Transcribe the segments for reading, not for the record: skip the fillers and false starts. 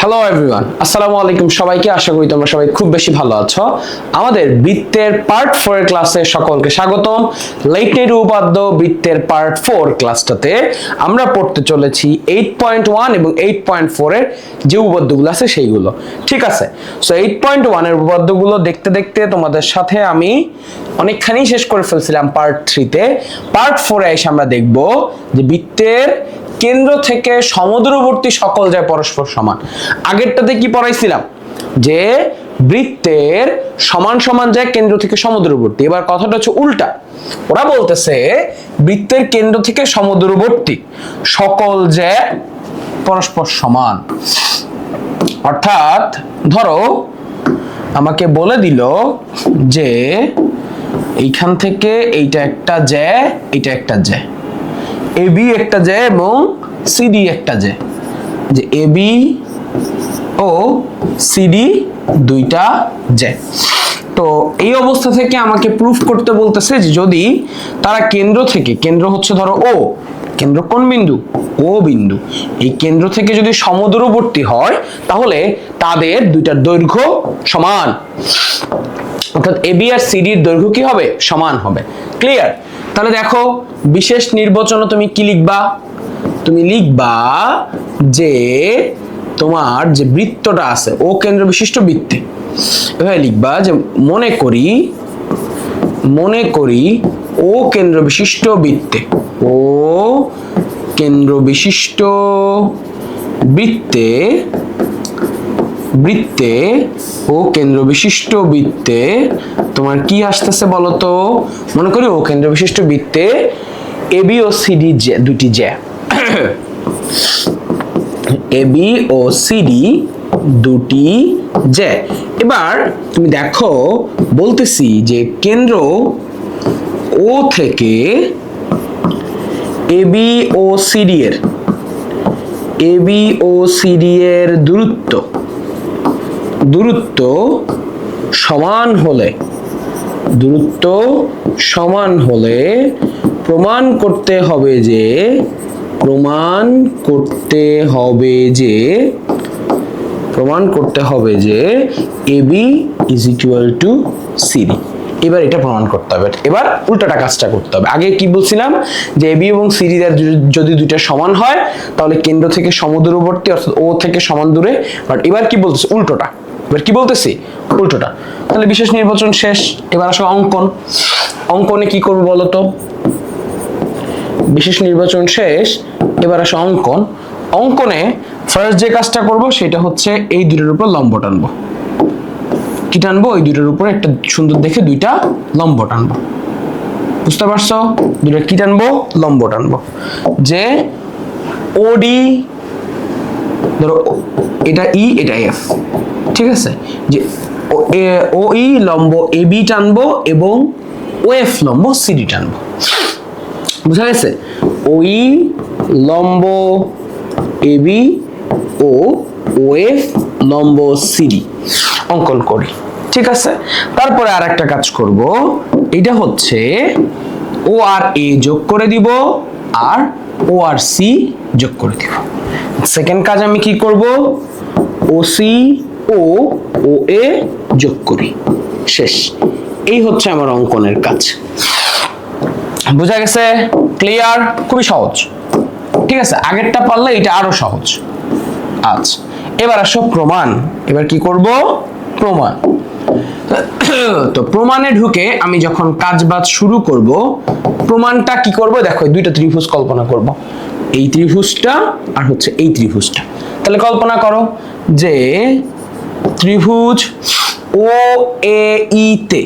Hello everyone, আসসালামু আলাইকুম সবাইকে। আশা করি তোমরা সবাই খুব বেশি ভালো আছো। আমাদের বৃত্তের পার্ট 4 এর ক্লাসে সকলকে স্বাগতম। লেটনেরি উপপাদ্য বৃত্তের পার্ট 4 ক্লাসটাতে আমরা পড়তে চলেছি 8.1 এবং 8.4 এর যে উপপাদ্যগুলো আছে সেইগুলো। ঠিক আছে, সো 8.1 এর উপপাদ্যগুলো দেখতে দেখতে তোমাদের সাথে আমি অনেকখানি শেষ করে ফেলছিলাম পার্ট 3 তে। পার্ট 4 এ এসে আমরা দেখব যে বৃত্তের কেন্দ্র থেকে সমদূরবর্তী সকল যায় পরস্পর সমান। আগেরটাতে কি পড়াইছিলাম যে বৃত্তের সমান সমান যায় কেন্দ্র থেকে সমদূরবর্তী। এবার কথাটা হচ্ছে উল্টা, ওরা বলতেছে বৃত্তের কেন্দ্র থেকে সমদূরবর্তী সকল যায় পরস্পর সমান। অর্থাৎ ধরো আমাকে বলে দিল যে এইখান থেকে এইটা একটা যায়, এইটা একটা যায়, এবি একটা যায় এবং সিডি একটা যায়, যে এবি ও সিডি দুইটা যায়। তো এই অবস্থা থেকে আমাকে প্রুফ করতে বলতেছে যে যদি তারা কেন্দ্র থেকে, কেন্দ্র হচ্ছে ধরো ও, কেন্দ্র কোন বিন্দু? ও বিন্দু, এই কেন্দ্র থেকে যদি সমদূরবর্তী হয় তাহলে তাদের দুইটার দৈর্ঘ্য সমান। অর্থাৎ এবি আর সিডির দৈর্ঘ্য কি হবে? সমান হবে। ক্লিয়ার? তাহলে দেখো বিশেষ নির্বাচনে তুমি কি লিখবা? তুমি লিখবা যে তোমার যে বৃত্তটা আছে ও কেন্দ্র বিশিষ্ট বৃত্তে, এভাবে লিখবা যে মনে করি ও কেন্দ্র বিশিষ্ট বৃত্তে, ও কেন্দ্র বিশিষ্ট বৃত্তে ও কেন্দ্র বিশিষ্ট বৃত্তে তোমার কি আসতেছে বলো তো? মনে করি ও কেন্দ্র বিশিষ্ট বৃত্তে এবি ও সিডি দুটি জ্যা, এবি ও সিডি দুটি জ্যা। এবার তুমি দেখো বলতেছি যে কেন্দ্র ও থেকে এবি ও সিডি এর দূরত্ব সমান হলে প্রমাণ করতে হবে যে AB is equal to CD. এবার এটা প্রমাণ করতে হবে। এবার উল্টাটা কাজটা করতে হবে। আগে কি বলছিলাম যে এবি এবং সিডি যদি দুইটা সমান হয় তাহলে কেন্দ্র থেকে সমদূরবর্তী, অর্থাৎ ও থেকে সমান দূরে। বাট এবার কি বলতেছি? উল্টোটা। এবার কি বলতেছি? উল্টোটা। তাহলে বিশেষ নির্বাচন শেষ। এবার আসো অঙ্কনে কি করবো বলো তো? বিশেষ নির্বাচন শেষ, এবার আসো অঙ্কনে ফার্স্ট যে কাজটা করব সেটা হচ্ছে এই দুটোর উপর লম্ব টানবো। কি টানবো? এই দুটোর উপর একটা সুন্দর দেখে দুইটা লম্ব টানবো। বুঝতে পারছো? দুটো কি টানবো? লম্ব টানবো। যে ওডি, ধরো এটা ই, এটা এফ, ঠিক আছে? যে ও ই লম্ব এবি টানবো এবং ও এফ লম্ব সিডি টানবো। বুঝা গেছে? ও ই লম্ব এবি ও ওএফ লম্ব সিডি অঙ্কন করি। ঠিক আছে, তারপরে আর একটা কাজ করব, এটা হচ্ছে ও আর এ যোগ করে দিব আর ও আর সি যোগ করে দিব। সেকেন্ড কাজ আমি কি করব? ও সি ও এ যোগ করি। শেষ। এই হচ্ছে আমার অঙ্কনের কাজ। বুঝা গেছে? ক্লিয়ার? খুবই সহজ। ঠিক আছে, আগেরটা পারলে এটা আরো সহজ। আচ্ছা, এবার আসো প্রমাণ। এবার কি করব? প্রমাণ। তো প্রমাণে ঢুকে আমি যখন কাজবাজ শুরু করব, প্রমাণটা কি করব? দেখো দুইটা ত্রিভুজ কল্পনা করব, এই ত্রিভুজটা আর হচ্ছে এই ত্রিভুজটা। তাহলে কল্পনা করো যে ত্রিভুজ ও এ ই তে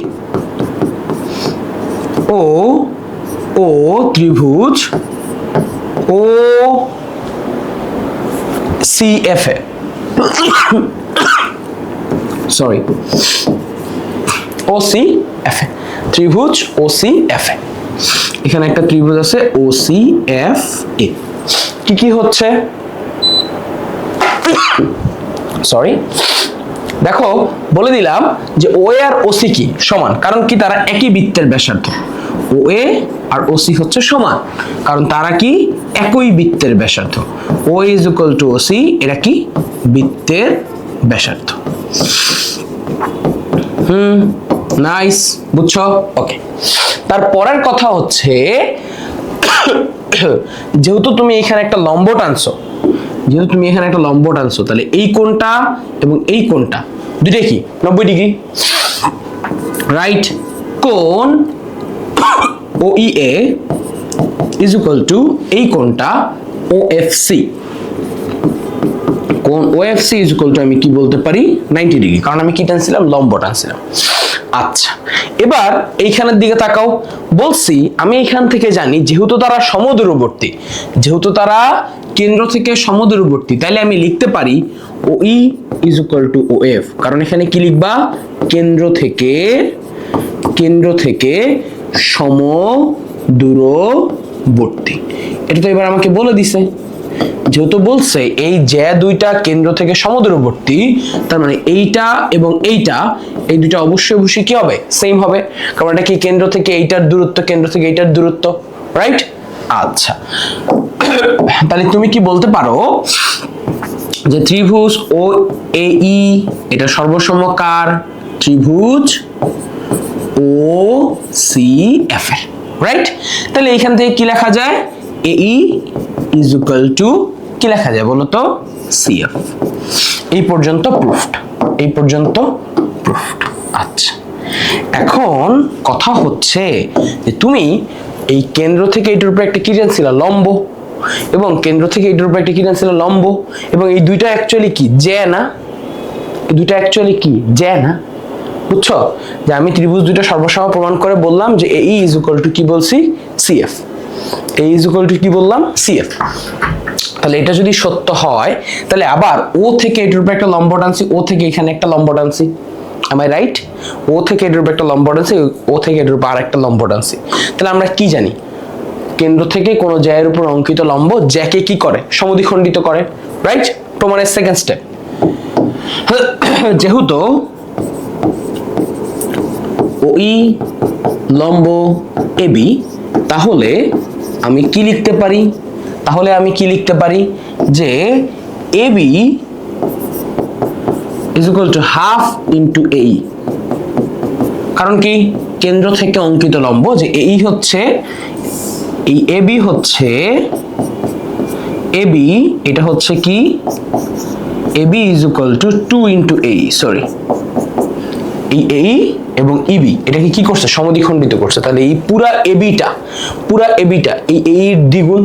ও ত্রিভুজ O C F A, sorry O C F A, ত্রিভুজ ও সি এফ এ। এখানে একটা ত্রিভুজ আছে ও সি এফ এ। কি হচ্ছে? সরি, দেখো বলে দিলাম যে ও এ আর ও সি কি সমান, কারণ কি তারা একই বৃত্তের ব্যাসার্ধ। ও এ আর ও সি হচ্ছে সমান কারণ তারা কি একই বৃত্তের ব্যাসার্ধ। ও ইজ ইকুয়াল টু ওসি, এটা কি বৃত্তের ব্যাসার্ধ। নাইস, বুঝছো? ওকে, তারপরের কথা হচ্ছে যেহেতু তুমি এখানে একটা লম্ব টানছো, তাহলে এই কোণটা এবং এই কোণটা দুইটাই কি 90 ডিগ্রি, রাইট? কোণ OEA ইজ ইকুয়াল টু এই কোণটা OFC। কোণ OFC ইজ ইকুয়াল টু আমি কি বলতে পারি 90 ডিগ্রি, কারণ আমি কি টানছিলাম, লম্ব টানছিলাম। আচ্ছা, এবার এইখানের দিকে তাকাও। বলছি আমি এখান থেকে জানি যেহেতু তারা সমদূরবর্তী, যেহেতু তারা কেন্দ্র থেকে সমদূরবর্তী, তাইলে আমি লিখতে পারি OE is equal two OF। কারণ এখানে কি লিখবা, কেন্দ্র থেকে সমদূরবর্তী। এটা তো এবার আমাকে বলে দিছে, যেহেতু বলছে এই যে দুইটা কেন্দ্র থেকে সমদূরবর্তী, তার মানে এইটা এবং এইটা, এই দুইটা অবশ্যই কি হবে, সেম হবে। কারণ এটা কি কেন্দ্র থেকে এইটার দূরত্ব, কেন্দ্র থেকে এইটার দূরত্ব, রাইট? আচ্ছা, তাহলে তুমি কি বলতে পারো যে ত্রিভুজ OAE এটা সর্বসমকার ত্রিভুজ OCF এর, রাইট? তাহলে এখান থেকে কি লেখা যায়, AE ইজ ইকুয়াল টু কি লেখা যায় বলো তো, CF। এই পর্যন্ত প্রুফড, আচ্ছা, এখন কথা হচ্ছে যে তুমি এই কেন্দ্র থেকে এটার উপরে একটা কি টানছিল, লম্ব, এবং কেন্দ্র থেকে এটার উপরে একটা কি টানছিল, লম্ব, এবং এই দুইটা অ্যাকচুয়ালি কি জ্যা না, বুঝছো? যে আমি ত্রিভুজ দুইটা সর্বসম প্রমাণ করে বললাম যে AE ইজ ইকুয়াল টু কি বলছি, CF। A is equal two কি বললাম, CF। তাহলে এটা যদি সত্য হয়, তাহলে আবার O থেকে এটার উপরে একটা লম্ব টানছি, O থেকে এখানে একটা লম্ব টানছি, am I right? O থেকে এটার উপরে একটা লম্ব টানছি, O থেকে এটার উপর আরেকটা লম্ব টানছি। তাহলে আমরা কি জানি, কেন্দ্র থেকে কোনো জ্যায়ের উপর অঙ্কিত লম্ব জ্যাকে কি করে, সমদ্বিখণ্ডিত করে, রাইট? প্রমাণের সেকেন্ড স্টেপ। যেহেতু OE লম্ব AB, তাহলে আমি কি লিখতে পারি, যে AB is equal to half into AE। কারণ কি, কেন্দ্র থেকে অঙ্কিত লম্ব যে AE হচ্ছে, এই AB হচ্ছে, AB এটা হচ্ছে কি, AB is equal to 2 into AE, sorry, এই AE এবং EB এটাকে কি করছে, সমদ্বিখণ্ডিত করছে। তাহলে এই পুরা ABটা এই AE এর দ্বিগুণ,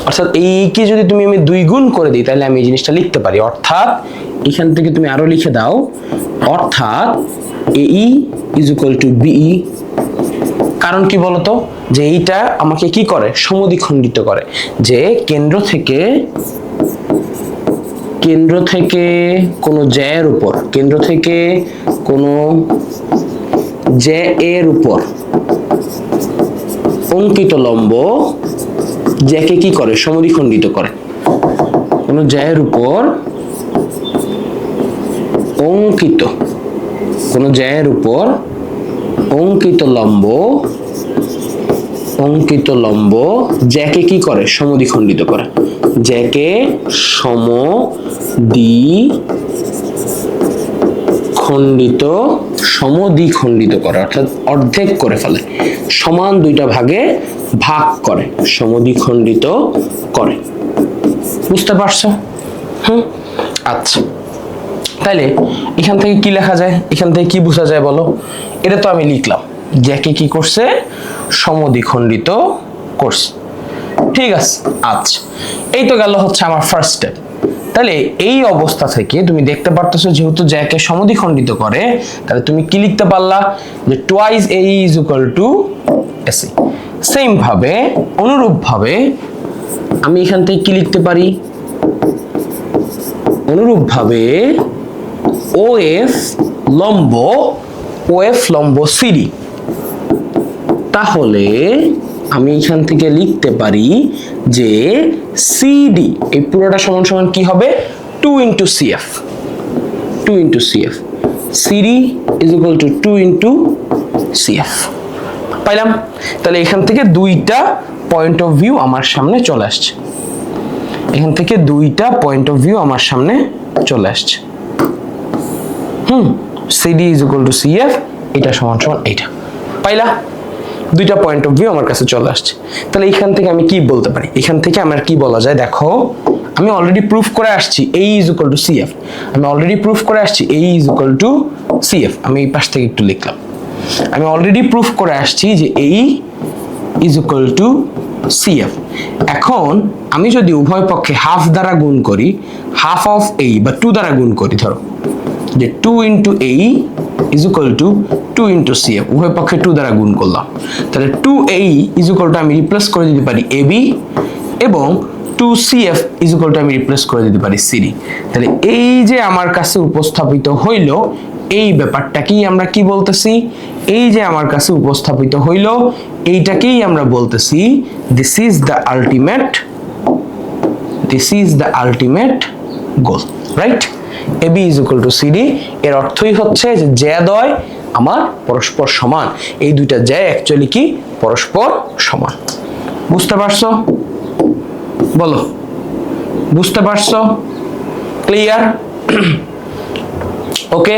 অর্থাৎ এই কে যদি তুমি আমি 2 গুণ করে দিই, তাহলে আমি এই জিনিসটা লিখতে পারি। অর্থাৎ এখান থেকে তুমি আরো লিখে দাও, অর্থাৎ AE is equal to BE। কারণ কি বলতো, যে এইটা আমাকে কি করে, সমদ্বিখণ্ডিত করে। যে কেন্দ্র থেকে কোনো জ্যায়ের উপর, কেন্দ্র থেকে কোনো জ্যা এর উপর অঙ্কিত লম্ব জ্যাকে কি করে, সমদ্বিখণ্ডিত করে। কোনো জ্যায়ের উপর অঙ্কিত লম্ব জ্যাকে কি করে, সমদ্বিখণ্ডিত করে। জ্যাকে সমদ্বিখণ্ডিত করে, অর্থাৎ অর্ধেক করে ফেলে, সমান দুইটা ভাগে ভাগ করে, সমদ্বিখণ্ডিত করে। বুঝতে পারছো? আচ্ছা, তাইলে এখান থেকে কি লেখা যায়, এখান থেকে কি বোঝা যায় বলো? এটা তো আমি লিখলাম, জ্যাকে কি করছে, সমদ্বিখণ্ডিত করছে, ঠিক আছে। আচ্ছা, এই তো গেল হচ্ছে আমার ফার্স্ট স্টেপ। তাহলে এই অবস্থা থেকে তুমি দেখতে পারতেছো, যেহেতু জ্যাকে সমদ্বিখণ্ডিত করে, তাহলে তুমি কি লিখতে পারলা, যে twice AE is equal two AC। Same ভাবে, অনুরূপ ভাবে আমি এখান থেকে কি লিখতে পারি, অনুরূপ ভাবে OF লম্ব CD। তাহলে আমি এখান থেকে লিখতে পারি যে CD এই পুরোটা সমান সমান কি হবে, 2 into CF। CD is equal to 2 into CF পাইলাম। তাহলে এখান থেকে দুইটা পয়েন্ট অফ ভিউ আমার সামনে চলে আসছে, এখান থেকে দুইটা পয়েন্ট অফ ভিউ আমার সামনে চলে আসছে। CD is equal two CF, এটা সমান সমান এইটা, পাইলা? দুইটা পয়েন্ট অফ ভিউ আমার কাছে চলে আসছে। তাহলে এইখান থেকে আমি কি বলতে পারি? এখান থেকে আমার কি বলা যায় দেখো, আমি অলরেডি প্রুফ করে আসছি A is equal two CF, আমি অলরেডি প্রুফ করে আসছি A is equal two CF. আমি এই পাশ থেকে একটু লিখলাম, আমি অলরেডি প্রুফ করে আসছি যে A is equal two CF. এখন আমি যদি উভয় পক্ষে হাফ দ্বারা গুণ করি, হাফ অফ A বা 2 দ্বারা গুণ করি, ধরো যে 2 into A is equal two 2 into CF, উভয় পক্ষে 2 দ্বারা গুণ করলাম, তাহলে 2A ইজ ইকুয়াল টু আমি রিপ্লেস করে দিতে পারি AB, এবং 2CF ইজ ইকুয়াল টু আমি রিপ্লেস করে দিতে পারি CD। তাহলে এই যে আমার কাছে উপস্থাপিত হইল, এই ব্যাপারটাকেই আমরা কি বলতেছি? এই যে আমার কাছে উপস্থাপিত হইল, এইটাকেই আমরা বলতেছি this is the ultimate goal, right? AB is equal two CD, এর অর্থই হচ্ছে যে জ্যাদ্বয় আমার পরস্পর সমান, এই দুইটা জ্যা অ্যাকচুয়ালি কি পরস্পর সমান। বুঝতে পারছো? বলো, বুঝতে পারছো? ক্লিয়ার? ওকে,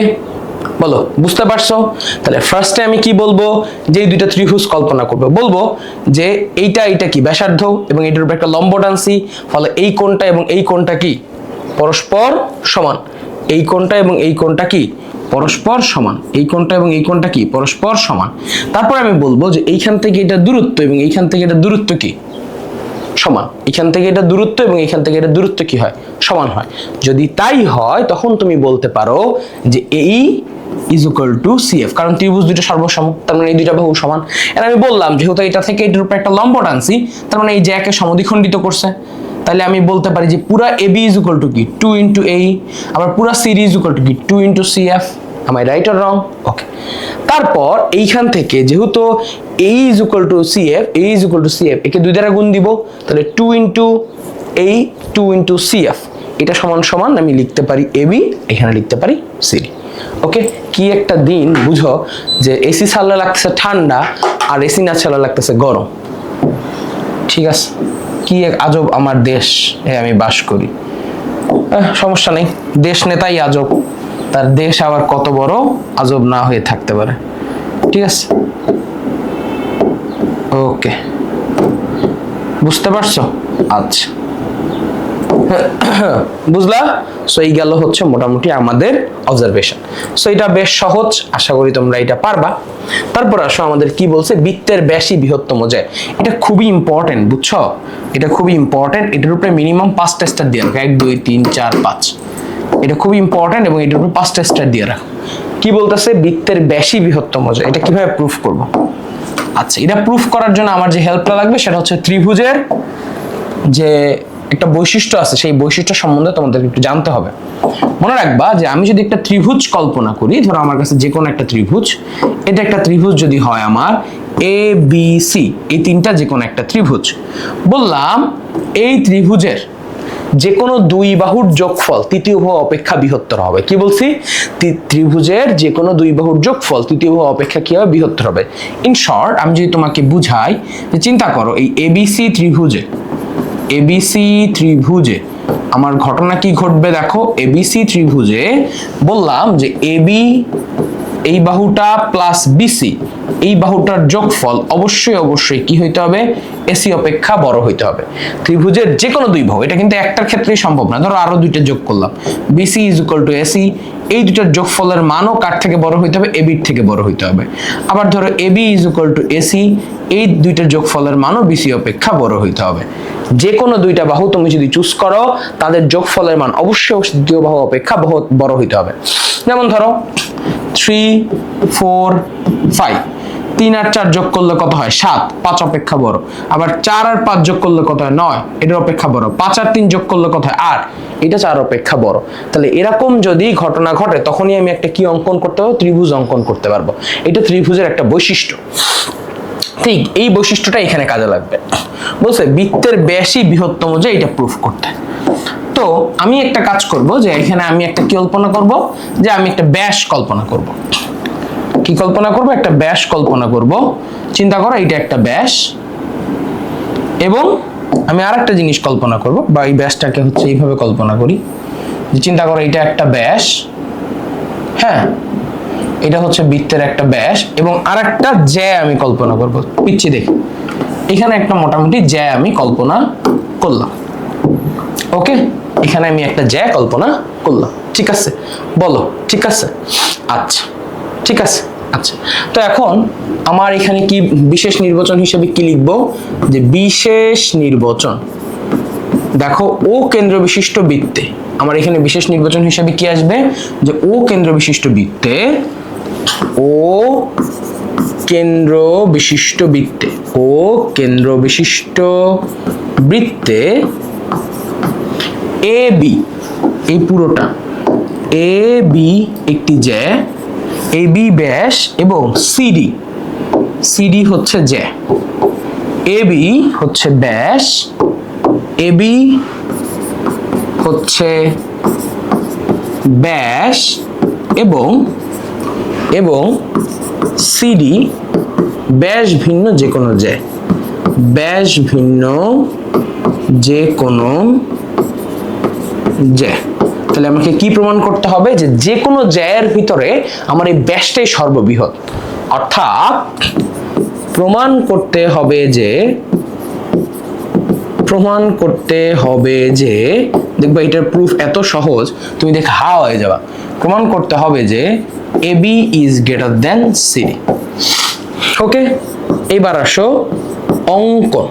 বলো বুঝতে পারছো? তাহলে ফার্স্টে আমি কি বলবো, যে এই দুইটা ত্রিভুজ কল্পনা করবো, বলবো যে এইটা কি ব্যাসার্ধ এবং এটার উপর একটা লম্ব টানছি, ফলে এই কোণটা এবং এই কোণটা কি পরস্পর সমান, এই কোণটা এবং এই কোণটা কি পরস্পর সমান, এই কোণটা এবং এই কোণটা কি পরস্পর সমান। তারপর আমি বলবো যে এইখান থেকে এটা দূরত্ব এবং এইখান থেকে এটা দূরত্ব কি সমান, এখান থেকে এটা দূরত্ব এবং এখান থেকে এটা দূরত্ব কি হয় সমান হয়। যদি তাই হয় তখন তুমি বলতে পারো যে এই ইজ ইকুয়াল টু সিএফ, কারণ ত্রিভুজ দুটো সর্বসম, তার মানে এই দুইটা বাহু সমান। আর আমি বললাম যেহেতু এটা থেকে এটার উপর একটা লম্ব টানছি, তার মানে এই জ্যাকে সমদ্বিখণ্ডিত করছে, তাহলে আমি বলতে পারি যে পুরা এবি ইজ ইকুয়াল টু কি 2 ইন্টু A, আবার পুরা সিডি ইজ ইকুয়াল টু কি 2 into CF। Am I right or wrong? ওকে, তারপর এইখান থেকে যেহেতু A is equal two CF, A is equal two CF, একে 2 দ্বারা গুণ দিব, তাহলে 2 ইন্টু A 2 ইন্টু CF, এটা সমান সমান আমি লিখতে পারি AB, এখানে লিখতে পারি CD। ওকে, কি একটা দিন বুঝো যে এসি চালালে লাগতেছে ঠান্ডা আর এসি না চালালে লাগতেছে গরম। ঠিক আছে, কি এক আজব আমার দেশ, আমি বাস করি। সমস্যা নেই, দেশ নেতাই আজব, তার দেশ আবার কত বড় আজব না হয়ে থাকতে পারে। ঠিক আছে, ওকে, বুঝতে পারছো? আচ্ছা, বুঝলা? সো এই গেল হচ্ছে মোটামুটি আমাদের অবজারভেশন। সো এটা বেশ সহজ, আশা করি তোমরা এটা পারবা। তারপর আসো আমাদের কি বলছে, বৃত্তের ব্যাসই বৃহত্তম জ্যা। এটা খুবই ইম্পর্টেন্ট, বুঝছো? এটা খুবই ইম্পর্টেন্ট, এটার উপরে মিনিমাম 5টা স্টার দিয়ে রাখো, 1 2 3 4 5, এটা খুবই ইম্পর্টেন্ট এবং এটার উপরে 5টা স্টার দিয়ে রাখো। কি বলতেছে, বৃত্তের ব্যাসই বৃহত্তম জ্যা। এটা কিভাবে প্রুফ করব? আচ্ছা, এটা প্রুফ করার জন্য আমার যে হেল্পটা লাগবে সেটা হচ্ছে ত্রিভুজের যে একটা বৈশিষ্ট্য আছে, সেই বৈশিষ্ট্য সম্বন্ধে তোমাদের একটু জানতে হবে। মনে রাখবা যে আমি যদি একটা ত্রিভুজ কল্পনা করি, ধরো আমার কাছে যে কোনো একটা ত্রিভুজ, এটা একটা ত্রিভুজ যদি হয় আমার ABC, এই তিনটা যে কোনো একটা ত্রিভুজ, বললাম এই ত্রিভুজের যে কোনো দুই বাহুর যোগফল তৃতীয় বাহু অপেক্ষা বৃহত্তর হবে। কি বলছি? ত্রিভুজের যে কোনো দুই বাহুর যোগফল তৃতীয় বাহু অপেক্ষা কি হবে? বৃহত্তর হবে। ইন শর্ট, আমি যদি তোমাকে বুঝাই যে চিন্তা করো এই ABC ত্রিভুজে আমার ঘটনা কি ঘটবে দেখো। ABC ত্রিভুজে বললাম যে AB এই বাহুটা প্লাস BC এই বাহুটার যোগফল অবশ্যই কি হইতে হবে? AC অপেক্ষা বড় হইতে হবে। ত্রিভুজের যে কোনো দুই বাহু, এটা কিন্তু একটার ক্ষেত্রেই সম্ভব না, ধরো আরো দুইটা যোগ করলাম, BC is equal two AC, এই দুটার যোগফলের মানও কার থেকে বড় হইতে হবে? AB এর থেকে বড় হইতে হবে। আবার ধরো AB is equal two AC, এই দুইটার যোগফলের মানও BC অপেক্ষা বড় হইতে হবে। যে কোনো দুইটা বাহু তুমি যদি চুজ করো, তাদের যোগফলের মান অবশ্যই দ্বিতীয় বাহু অপেক্ষা বড় হইতে হবে। যেমন ধরো 3 4 5, 3 আর 4 যোগ করলে কত হয়? 7, 5 অপেক্ষা বড়। আবার 4 আর 5 যোগ করলে কত হয়? 9, এটার অপেক্ষা বড়। 5 আর 3 যোগ করলে কত হয়? 8, এটা 4 অপেক্ষা বড়। তাহলে এরকম যদি ঘটনা ঘটে, তখনই আমি একটা কি অঙ্কন করতে পারবো? ত্রিভুজ অঙ্কন করতে পারবো। এটা ত্রিভুজের একটা বৈশিষ্ট্য। ঠিক এই বৈশিষ্ট্যটা এখানে কাজে লাগবে। বলছে বৃত্তের ব্যাসই বৃহত্তম জ্যা, এটা প্রুফ করতে। তো আমি একটা কাজ করব যে এখানে আমি একটা কি কল্পনা করব, যে আমি একটা ব্যাস কল্পনা করব। কি কল্পনা করব? একটা ব্যাস কল্পনা করব। চিন্তা করো এটা একটা ব্যাস, এবং আমি আরেকটা জিনিস কল্পনা করব, বা এই ব্যাসটাকে হচ্ছে এইভাবে কল্পনা করি যে চিন্তা করো এটা একটা ব্যাস, হ্যাঁ এটা হচ্ছে বৃত্তের একটা ব্যাস, এবং আরেকটা জ্যা আমি কল্পনা করব পিচ্ছি দেখে, এখানে একটা মোটামুটি জ্যা আমি কল্পনা করলাম। ওকে, এখানে আমি একটা জ্যা কল্পনা করলাম, ঠিক আছে? বলো ঠিক আছে? আচ্ছা ঠিক আছে। আচ্ছা, তো এখন আমার এখানে কি বিশেষ নির্বাচন হিসেবে কি লিখবো, যে বিশেষ নির্বাচন। দেখো ও কেন্দ্র বিশিষ্ট বৃত্তে আমার এখানে বিশেষ নির্বাচন হিসেবে কি আসবে, যে ও কেন্দ্র বিশিষ্ট বৃত্তে, ও কেন্দ্র বিশিষ্ট বৃত্তে, ও কেন্দ্র বিশিষ্ট বৃত্তে এ বি, এই পুরোটা এ বি একটি জ্যা, এ বি ব্যাস, এবং সিডি, সিডি হচ্ছে জ্যা, এ বি হচ্ছে ব্যাস, এ বি হচ্ছে ব্যাস, এবং এবং সিডি ব্যাস ভিন্ন যে কোনো জ্যা, ব্যাস ভিন্ন যে কোনো জ্যা। তাহলে আমাকে কি প্রমাণ করতে হবে, যে যে কোনো জ্যায়ের ভিতরে আমার এই ব্যাসটাই সর্ববৃহৎ, অর্থাৎ প্রমাণ করতে হবে যে দেখবে এটার প্রুফ এত সহজ তুমি দেখে হা হয়ে যাবা। প্রমাণ করতে হবে যে AB is greater then CD। ওকে, এবার আসো অঙ্কন।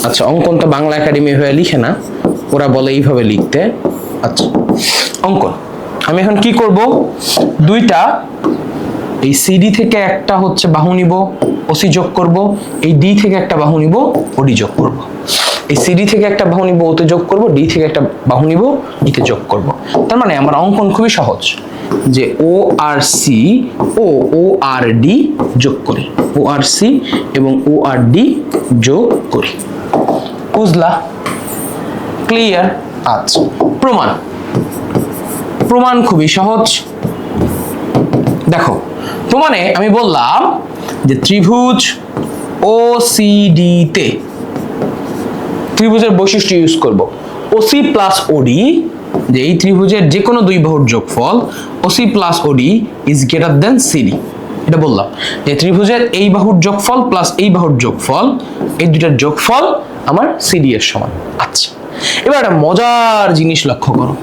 আচ্ছা, অঙ্কন তো বাংলা একাডেমি হয়ে লিখে না, ওরা বলে এইভাবে লিখতে। আচ্ছা, অঙ্কন আমি এখন কি করব, দুইটা এই সিডি থেকে একটা হচ্ছে বাহু নিব, ওসি যোগ করব, এই ডি থেকে একটা বাহু নিব, ওডি যোগ করব। এই সিডি থেকে একটা বাহু নিব, ওতে যোগ করব, ডি থেকে একটা বাহু নিব, ডিতে যোগ করব। তার মানে আমার অঙ্কন খুবই সহজ, যে ও আর সি ও আর ডি যোগ করি, ও আর সি এবং ও আর ডি যোগ করি। বুঝলা? ক্লিয়ার? আচ্ছা, প্রমাণ। প্রমাণ খুবই সহজ। দেখো প্রমাণে আমি বললাম যে ত্রিভুজ ও সিডি তে ত্রিভুজের বৈশিষ্ট্য ইউজ করব, ওসি প্লাস ওডি, যে এই ত্রিভুজের যে কোনো দুই বাহুর যোগফল ওসি প্লাস ওডি ইজ গ্রেটার দেন সিডি। এটা বললাম যে ত্রিভুজের এই বাহুর যোগফল প্লাস এই বাহুর যোগফল, এই দুটার যোগফল আমার সিডি এর সমান। আচ্ছা, এবার একটা মজার জিনিস লক্ষ্য করো,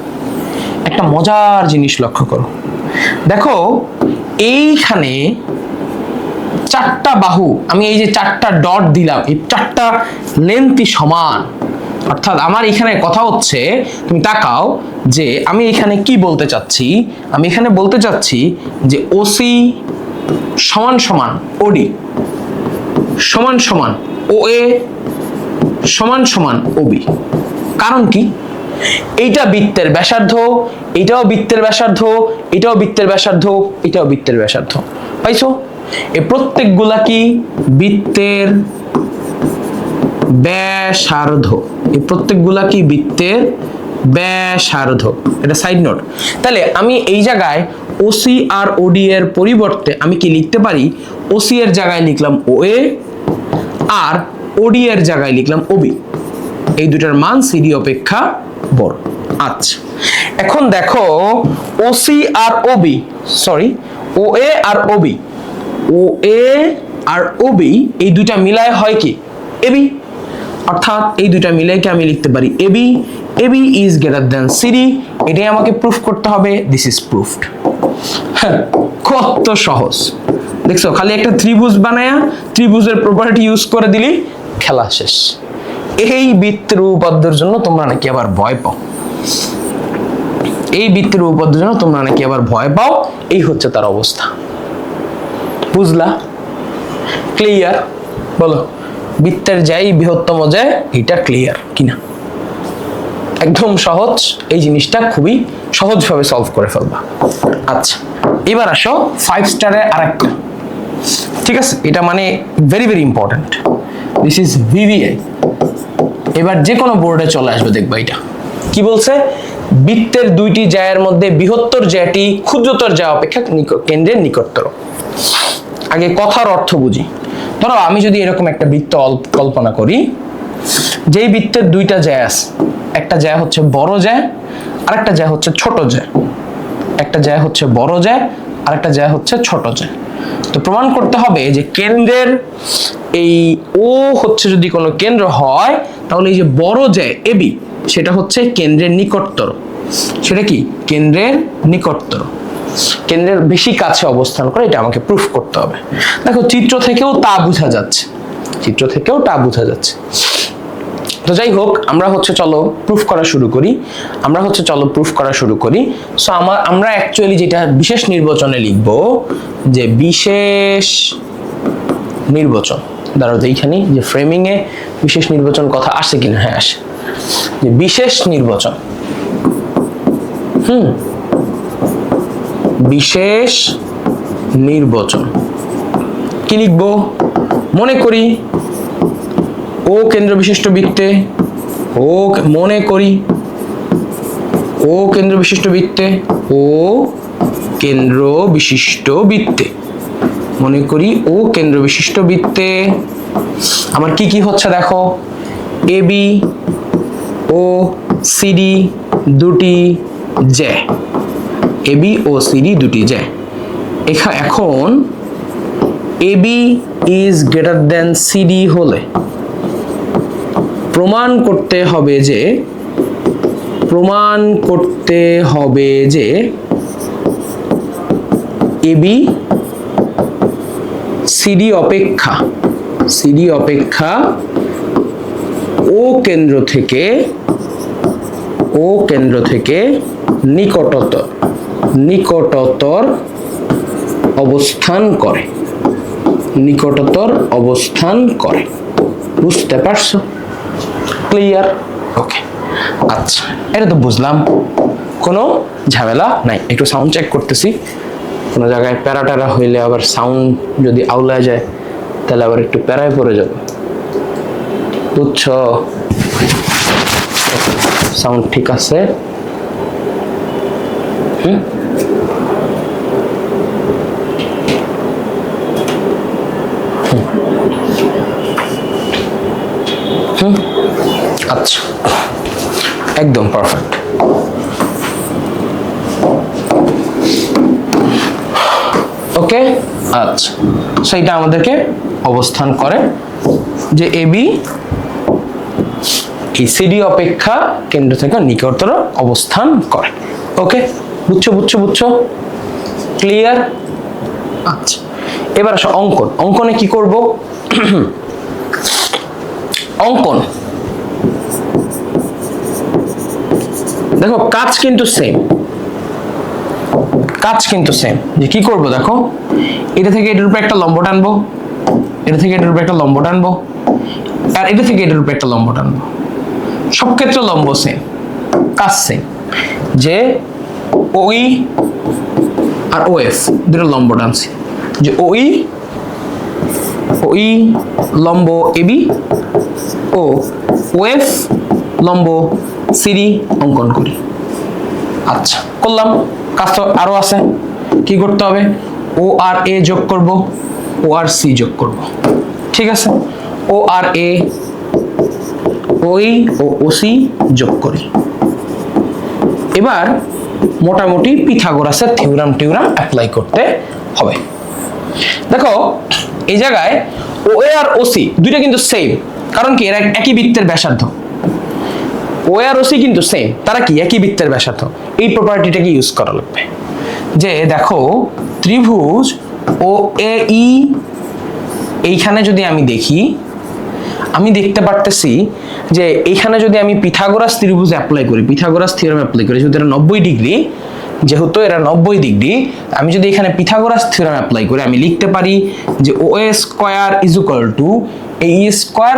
একটা মজার জিনিস লক্ষ্য করো। দেখো এইখানে চারটা বাহু, আমি এই যে চারটা ডট দিলাম, এই চারটা লেন্থই সমান, অর্থাৎ আমার এখানে কথা হচ্ছে, তুমি তাকাও যে আমি এখানে কি বলতে চাচ্ছি, আমি এখানে বলতে চাচ্ছি যে ওসি সমান সমান ওডি সমান সমান ওএ সমান সমান ওবি। কারণ কি, এইটা বৃত্তের ব্যাসার্ধ, এটাও বৃত্তের ব্যাসার্ধ, এটাও বৃত্তের ব্যাসার্ধ, এটাও বৃত্তের ব্যাসার্ধ। পাইছো? এই প্রত্যেকগুলা কি বৃত্তের ব্যাসার্ধ, এই প্রত্যেকগুলা কি বৃত্তের ব্যাসার্ধ। এটা সাইড নোট। তাহলে আমি এই জায়গায় ওসি আর ওডি এর পরিবর্তে আমি কি লিখতে পারি, ওসি এর জায়গায় লিখলাম ওএ আর ওডি এর জায়গায় লিখলাম ওবি। এই দুটার মান সিডি অপেক্ষা বড়। আচ্ছা, এখন দেখো ওসি আর ওবি, সরি ওএ আর ওবি, ওএ আর ওবি এই দুইটা মিলায় হয় কি এবি, অর্থাৎ এই দুইটা মিলাইকে আমি লিখতে পারি AB, AB is greater than CD. এটাই আমাকে প্রুফ করতে হবে। This is proofed. কত সহজ দেখছো, খালি একটা ত্রিভুজ বানায়া ত্রিভুজের প্রপার্টি ইউজ করে দিলি খেলা শেষ। এই বৃত্তের উপপাদ্যের জন্য তোমরা নাকি আবার ভয় পাও, এই বৃত্তের উপপাদ্যের জন্য তোমরা নাকি আবার ভয় পাও, এই হচ্ছে তার অবস্থা। বুঝলা? ক্লিয়ার? বলো বৃত্তের যাই বৃহত্তম যায়, এটা ক্লিয়ার কিনা? একদম সহজ, এই জিনিসটা খুবই সহজভাবে সলভ করে ফেলবা। আচ্ছা, এবার আসো 5 স্টারের আরেকটা, ঠিক আছে? এটা মানে very very important, this is VVI. এবার যে কোনো বোর্ডে চলে আসবে, দেখবা এটা কি বলছে, বৃত্তের দুইটি জ্যায়ের মধ্যে বৃহত্তর জ্যাটি ক্ষুদ্রতর জ্যা অপেক্ষা কেন্দ্রের নিকটতর। আগে কথার অর্থ বুঝি। ধরো আমি যদি এরকম একটা বৃত্ত কল্পনা করি, যেই বৃত্তের দুইটা জ্যা আছে, একটা জ্যা হচ্ছে বড় জ্যা আর একটা জ্যা হচ্ছে ছোট জ্যা, একটা জ্যা হচ্ছে বড় জ্যা আর একটা জ্যা হচ্ছে ছোট জ্যা। তো প্রমাণ করতে হবে যে কেন্দ্রের এই ও হচ্ছে যদি কোনো কেন্দ্র হয়, তাহলে এই যে বড় জ্যা এবি সেটা হচ্ছে কেন্দ্রের নিকটতর। সেটা কি? কেন্দ্রের নিকটতর, কেন্দ্রের বেশি কাছে অবস্থান করে, এটা আমাকে প্রুফ করতে হবে। দেখো চিত্র থেকেও তা বোঝা যাচ্ছে, চিত্র থেকেও তা বোঝা যাচ্ছে। তো যাই হোক, আমরা হচ্ছে চলো প্রুফ করা শুরু করি। সো আমরা অ্যাকচুয়ালি যেটা বিশেষ নির্বাচনে লিখব, যে বিশেষ নির্বাচন, দাঁড়াও এইখানে যে ফ্রেমিং এ বিশেষ নির্বাচন কথা আসে কিনা, হ্যাঁ আসে, যে বিশেষ নির্বাচন, বিশেষ নির্বাচন কি লিখব? মনে করি ও কেন্দ্র বিশিষ্ট বৃত্তে, ও মনে করি ও কেন্দ্র বিশিষ্ট বৃত্তে, ও কেন্দ্র বিশিষ্ট বৃত্তে, মনে করি ও কেন্দ্র বিশিষ্ট বৃত্তে আমার কি কি হচ্ছে দেখো, এবি ও সিডি দুটি জ্যা, এবি ও সিডি দুটি জ্যা। এখন AB is greater than CD হলে প্রমাণ করতে হবে যে এবি সিডি অপেক্ষা ও কেন্দ্র থেকে নিকটতর অবস্থান করে। বুঝতে পারছো? ক্লিয়ার? ওকে, আচ্ছা, এটা তো বুঝলাম, কোনো ঝামেলা নাই। একটু সাউন্ড চেক করতেছি, কোনো জায়গায় প্যারা হইলে আবার সাউন্ড যদি আউলায় যায় তাহলে আবার একটু প্যারায় পড়ে যাবে, বুঝছো? সাউন্ড ঠিক আছে? আচ্ছা, একদম পারফেক্ট। ওকে, আচ্ছা, সেইটা আমাদেরকে অবস্থান করে যে এবি এই সিডি অপেক্ষা কেন্দ্র থেকে নিকটতর অবস্থান করে। ওকে, বুঝছো? ক্লিয়ার? আচ্ছা, এবার আসো অঙ্কনে কি করব? অঙ্কন দেখো কাজ কিন্তু সেম, যে কি করব দেখো, এটা থেকে এটার উপরে একটা লম্ব টানবো, এটা থেকে এটার উপরে একটা লম্ব টানবো, আর এটা থেকে এটার উপরে একটা লম্ব টানবো। সব ক্ষেত্রে লম্ব সেম, কাজ সেম, যে ওই আর ওএফ দুটো লম্ব টানছি, যে ওই লম্ব এবি ও ওএফ লম্ব সিডি অঙ্কন করি। আচ্ছা, করলাম। কাজ তো আরো আছে, কি করতে হবে? ও আর এ যোগ করব, ও আর সি যোগ করব, ঠিক আছে? ও আর এ, ওই ও ওসি যোগ করি। এবার মোটামুটি পিথাগোরাসের থিওরাম অ্যাপ্লাই করতে হবে। দেখো এই জায়গায় ও এ আর ওসি দুইটা কিন্তু সেম, কারণ কি এরা একই বৃত্তের ব্যাসার্ধ। ও আর ওসি কিন্তু সেম, তারা কি একই বৃত্তের ব্যাসার্ধ। এই প্রপার্টিটাকে ইউজ করা লাগবে, যে দেখো ত্রিভুজ ও এ ই, এইখানে যদি আমি দেখি, আমি দেখতে পারতেছি যে এইখানে যদি আমি পিথাগোরাস ত্রিভুজ অ্যাপ্লাই করি, পিথাগোরাস থিওরাম অ্যাপ্লাই করি, যেহেতু এটা 90 ডিগ্রি, যেহেতু এরা 90 ডিগ্রি, আমি যদি এখানে পিথাগোরাস থিওরাম অ্যাপ্লাই করি, আমি লিখতে পারি যে O A square is equal to A E square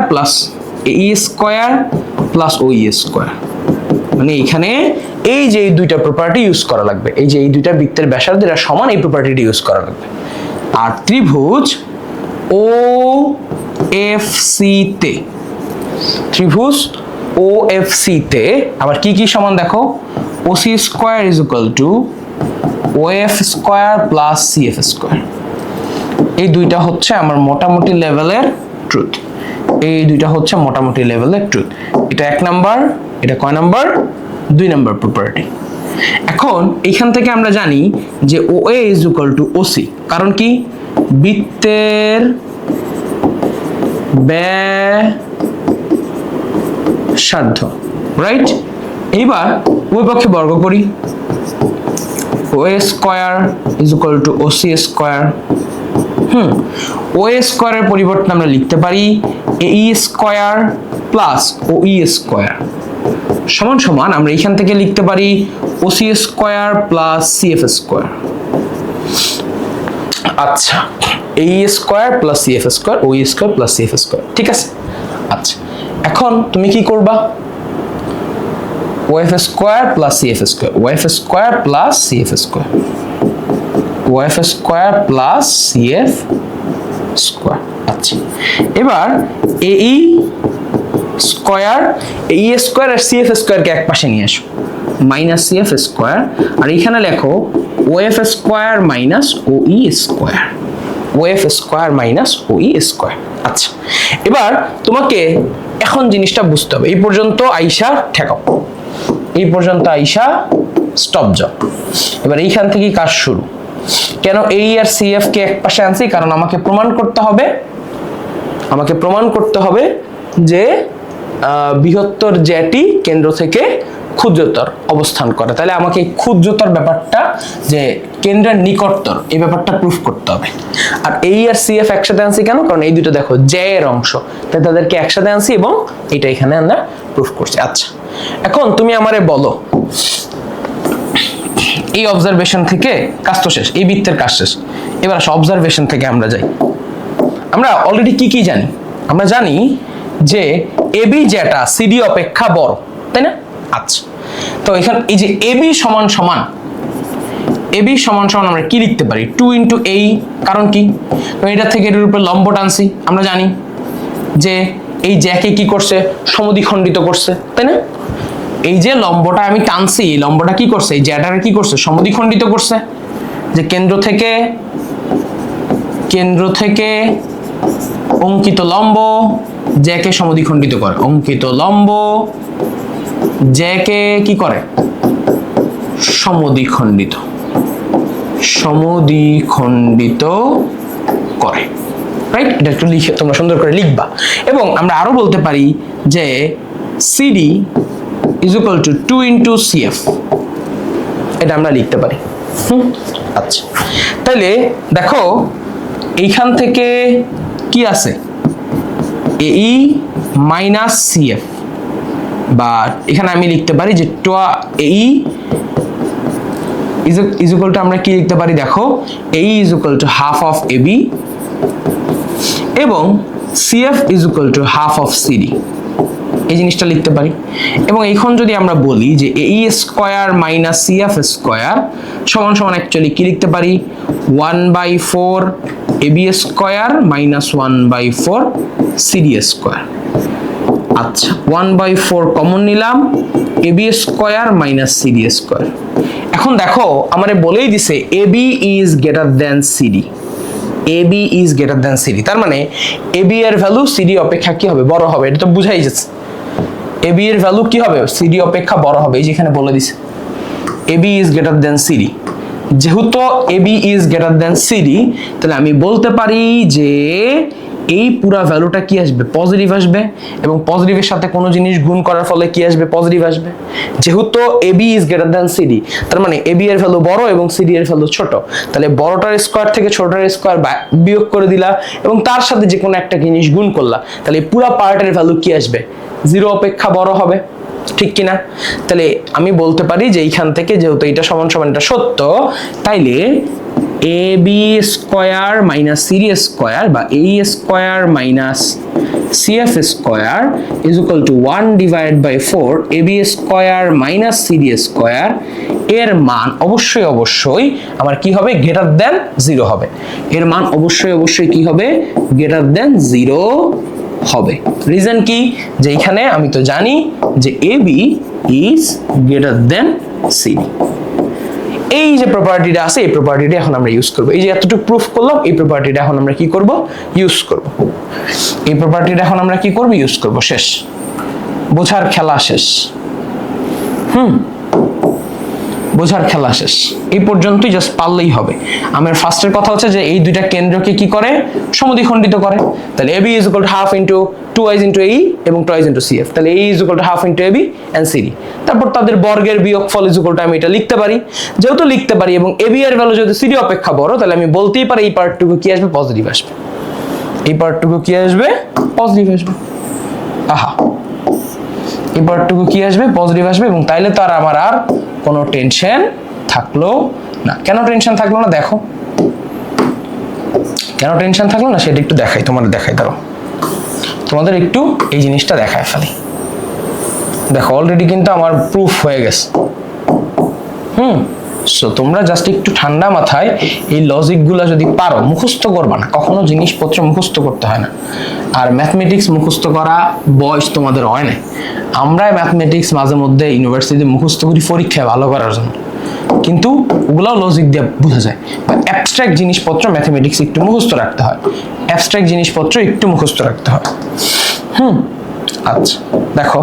plus O E square. মানে এখানে এই যে এই দুইটা প্রপার্টি ইউজ করা লাগবে, এই যে এই দুইটা বৃত্তের ব্যাসার্ধ এরা সমান, এই প্রপার্টিটি ইউজ করা লাগবে। আর ত্রিভুজ ও এফ সি তে, ত্রিভুজ ও এফ সি তে আবার কি কি সমান দেখো, O C square is equal to O F square plus C F square. এই দুইটা হচ্ছে আমার মোটামুটি লেভেলের ট্রুথ। এই দুইটা হচ্ছে মোটামুটি লেভেলের ট্রুথ। এটা 1 নাম্বার, এটা কয় নাম্বার? 2 number property. এখন এইখান থেকে আমরা জানি যে OA is equal two OC, কারণ কি বৃত্তের ব্যাসার্ধ, রাইট? এইবার উভয় পক্ষে বর্গ করি, OA square is equal two OC square. OA স্কয়ারের পরিবর্তে আমরা লিখতে পারি AE square plus OE square সমান সমান আমরা এখান থেকে লিখতে পারি OC square plus CF square. আচ্ছা, AE square plus CF square, OE square plus CF square, ঠিক আছে। আচ্ছা, এখন তুমি কি করবা? OF square plus CF square, OF square plus CF square, OF square plus CF square. আচ্ছা, এবার AE স্কয়ার, AE স্কয়ার আর CF স্কয়ারকে এক পাশে নিয়ে আসো, মাইনাস CF স্কয়ার, আর এখানে লেখো OF square minus OE square, OF square minus OE square. আচ্ছা, এবার তোমাকে এখন জিনিসটা বুঝতে হবে। এই পর্যন্ত আইসা ঠেকাও, এই পর্যন্ত আইসা স্টপ যাও। এবার এইখান থেকে কাজ শুরু। কেন AE আর CF কে এক পাশে আনছি? কারণ আমাকে প্রমাণ করতে হবে যে বৃহত্তর জ্যাটি কেন্দ্র থেকে ক্ষুদ্রতর অবস্থান করে। তাহলে আমাকে এই ক্ষুদ্রতর ব্যাপারটা, যে কেন্দ্রের নিকটতর, এই ব্যাপারটা প্রুফ করতে হবে। আর AE আর CF একসাথে আনছি কেন? কারণ এই দুটো দেখো জ্যায়ের অংশ, তাই তাদেরকে একসাথে আনছি এবং এটা এখানে আমরা প্রুফ করছি। আচ্ছা, এখন তুমি আমারে বলো, এই অবজারভেশন থেকে কাজ তো শেষ, এই বৃত্তের কাজ শেষ। এবার আসো অবজারভেশন থেকে আমরা যাই। আমরা অলরেডি কি জানি? আমরা জানি যে AB যেটা CD অপেক্ষা বড়, তাই না? আচ্ছা, তো এখানে এই যে AB সমান সমান আমরা কি লিখতে পারি? 2 × A। কারণ কি? এটা থেকে এটার উপরে লম্ব টানছি, আমরা জানি যে এই জ্যাকে কি করছে? সমদ্বিখণ্ডিত করছে, তাই না? এই যে লম্বটা আমি টানছি, লম্বটা কি করছে? এই জ্যাটারে কি করছে? সমদ্বিখণ্ডিত করছে। যে কেন্দ্র থেকে অঙ্কিত লম্ব জ্যাকে সমদ্বিখণ্ডিত করে, অঙ্কিত লম্ব জ্যাকে কি করে? সমদ্বিখণ্ডিত করে, রাইট? এটা একটু লিখে তোমরা সুন্দর করে লিখবা। এবং আমরা আরো বলতে পারি যে CD is equal to 2 × CF, এটা আমরা লিখতে পারি। আচ্ছা, তাহলে দেখো এইখান থেকে কি আছে? AE মাইনাস CF, বা এখানে আমি লিখতে পারি যে AE is equal to, আমরা কি লিখতে পারি? দেখো AE is equal to half of AB এবং CF is equal to half of CD, এই জিনিসটা লিখতে পারি। এবং এখন যদি আমরা বলি যে AE square minus CF square সমান সমান অ্যাকচুয়ালি কি লিখতে পারি? 1/4 AB square minus 1/4 CD square. আচ্ছা, 1/4 কমন নিলাম, AB square minus CD square. এখন দেখো আমারে বলেই দিছে AB is greater than CD, AB is greater than CD, তার মানে AB এর ভ্যালু CD অপেক্ষা কি হবে? বড় হবে। এটা তো বুঝাই যাচ্ছে AB এর ভ্যালু কি হবে? CD অপেক্ষা বড় হবে। এই যেখানে বলে দিছে AB is greater than CD। যেহেতু AB is greater than CD, তাহলে আমি বলতে পারি যে এই পুরা ভ্যালুটা কি আসবে? পজিটিভ আসবে। এবং পজিটিভের সাথে কোনো জিনিস গুণ করার ফলে কি আসবে? পজিটিভ আসবে। যেহেতু AB is greater than CD, তার মানে AB এর ভ্যালু বড় এবং CD এর ভ্যালু ছোট। তাহলে বড়টার স্কয়ার থেকে ছোটটার স্কয়ার বিয়োগ করে দিলা এবং তার সাথে যে কোনো একটা জিনিস গুণ করলা, তাহলে পুরো পার্টের ভ্যালু কি আসবে? 0 অপেক্ষা বড় হবে, ঠিক কিনা? তাহলে আমি বলতে পারি যে এইখান থেকে যেহেতু এটা সমান সমান এটা সত্য, তাইলে AB square minus CD square বা AE square minus CF square is equal two 1/4 AB square minus CD square, এর মান অবশ্যই আমার কি হবে? গ্রেটার দেন 0 হবে। এর মান অবশ্যই কি হবে? গ্রেটার দেন 0 হবে। রিজন কি? যে এখানে আমি তো জানি যে AB is greater than CD। এই যে প্রপার্টিটা আছে এই প্রপার্টিটা এখন আমরা ইউজ করব। এই যে এতটুকু প্রুফ করলাম, এই প্রপার্টিটা এখন আমরা কি করব? ইউজ করব। এই প্রপার্টিটা এখন আমরা কি করব? ইউজ করব। শেষ, বোঝার খেলা শেষ। বোঝার খেলা শেষ। এই পর্যন্তই, জাস্ট পারলেই হবে। আমার ফার্স্টের কথা হচ্ছে যে এই দুইটা কেন্দ্রকে কি করে? সমদ্বিখণ্ডিত করে। তাহলে AB is equal to half into 2i into AE এবং 2i into CF। তাহলে AE is equal to half into AB and CD। তারপর তাদের বর্গের বিয়োগফল is equal to আমি এটা লিখতে পারি। যেহেতু লিখতে পারি এবং AB এর ভ্যালু যদি CD অপেক্ষা বড়, তাহলে আমি বলতেই পারি এই পার্টটুকু কি আসবে? পজিটিভ আসবে। এই পার্টটুকু কি আসবে? পজিটিভ আসবে। আহা, এই পার্টটুকু কি আসবে? পজিটিভ আসবে। এবং তাইলে তো আর আমার আর কোনো টেনশন থাকলো না। কেন টেনশন থাকলো না? দেখো কেন টেনশন থাকলো না সেটা একটু দেখাই, তোমাদের দেখাই। দাঁড়াও, তোমাদের একটু এই জিনিসটা দেখায় ফেলি। দেখো অলরেডি কিন্তু আমার প্রুফ হয়ে গেছে। সো তোমরা জাস্ট একটু ঠান্ডা মাথায় এই লজিকগুলো যদি পারো, মুখস্থ করবা না, কখনো জিনিসপত্র মুখস্থ করতে হয় না। আর ম্যাথমেটিক্স মুখস্থ করা বয়স তোমাদের হয় না। আমরা ম্যাথমেটিক্স মাঝে মধ্যে ইউনিভার্সিটিতে মুখস্থ করি পরীক্ষায় ভালো করার জন্য, কিন্তু ওগুলাও লজিক দিয়ে বোঝা যায়। বা অ্যাবস্ট্রাক্ট জিনিসপত্র ম্যাথমেটিক্স একটু মুখস্থ রাখতে হয়, অ্যাবস্ট্রাক্ট জিনিসপত্র একটু মুখস্থ রাখতে হয়। আচ্ছা দেখো,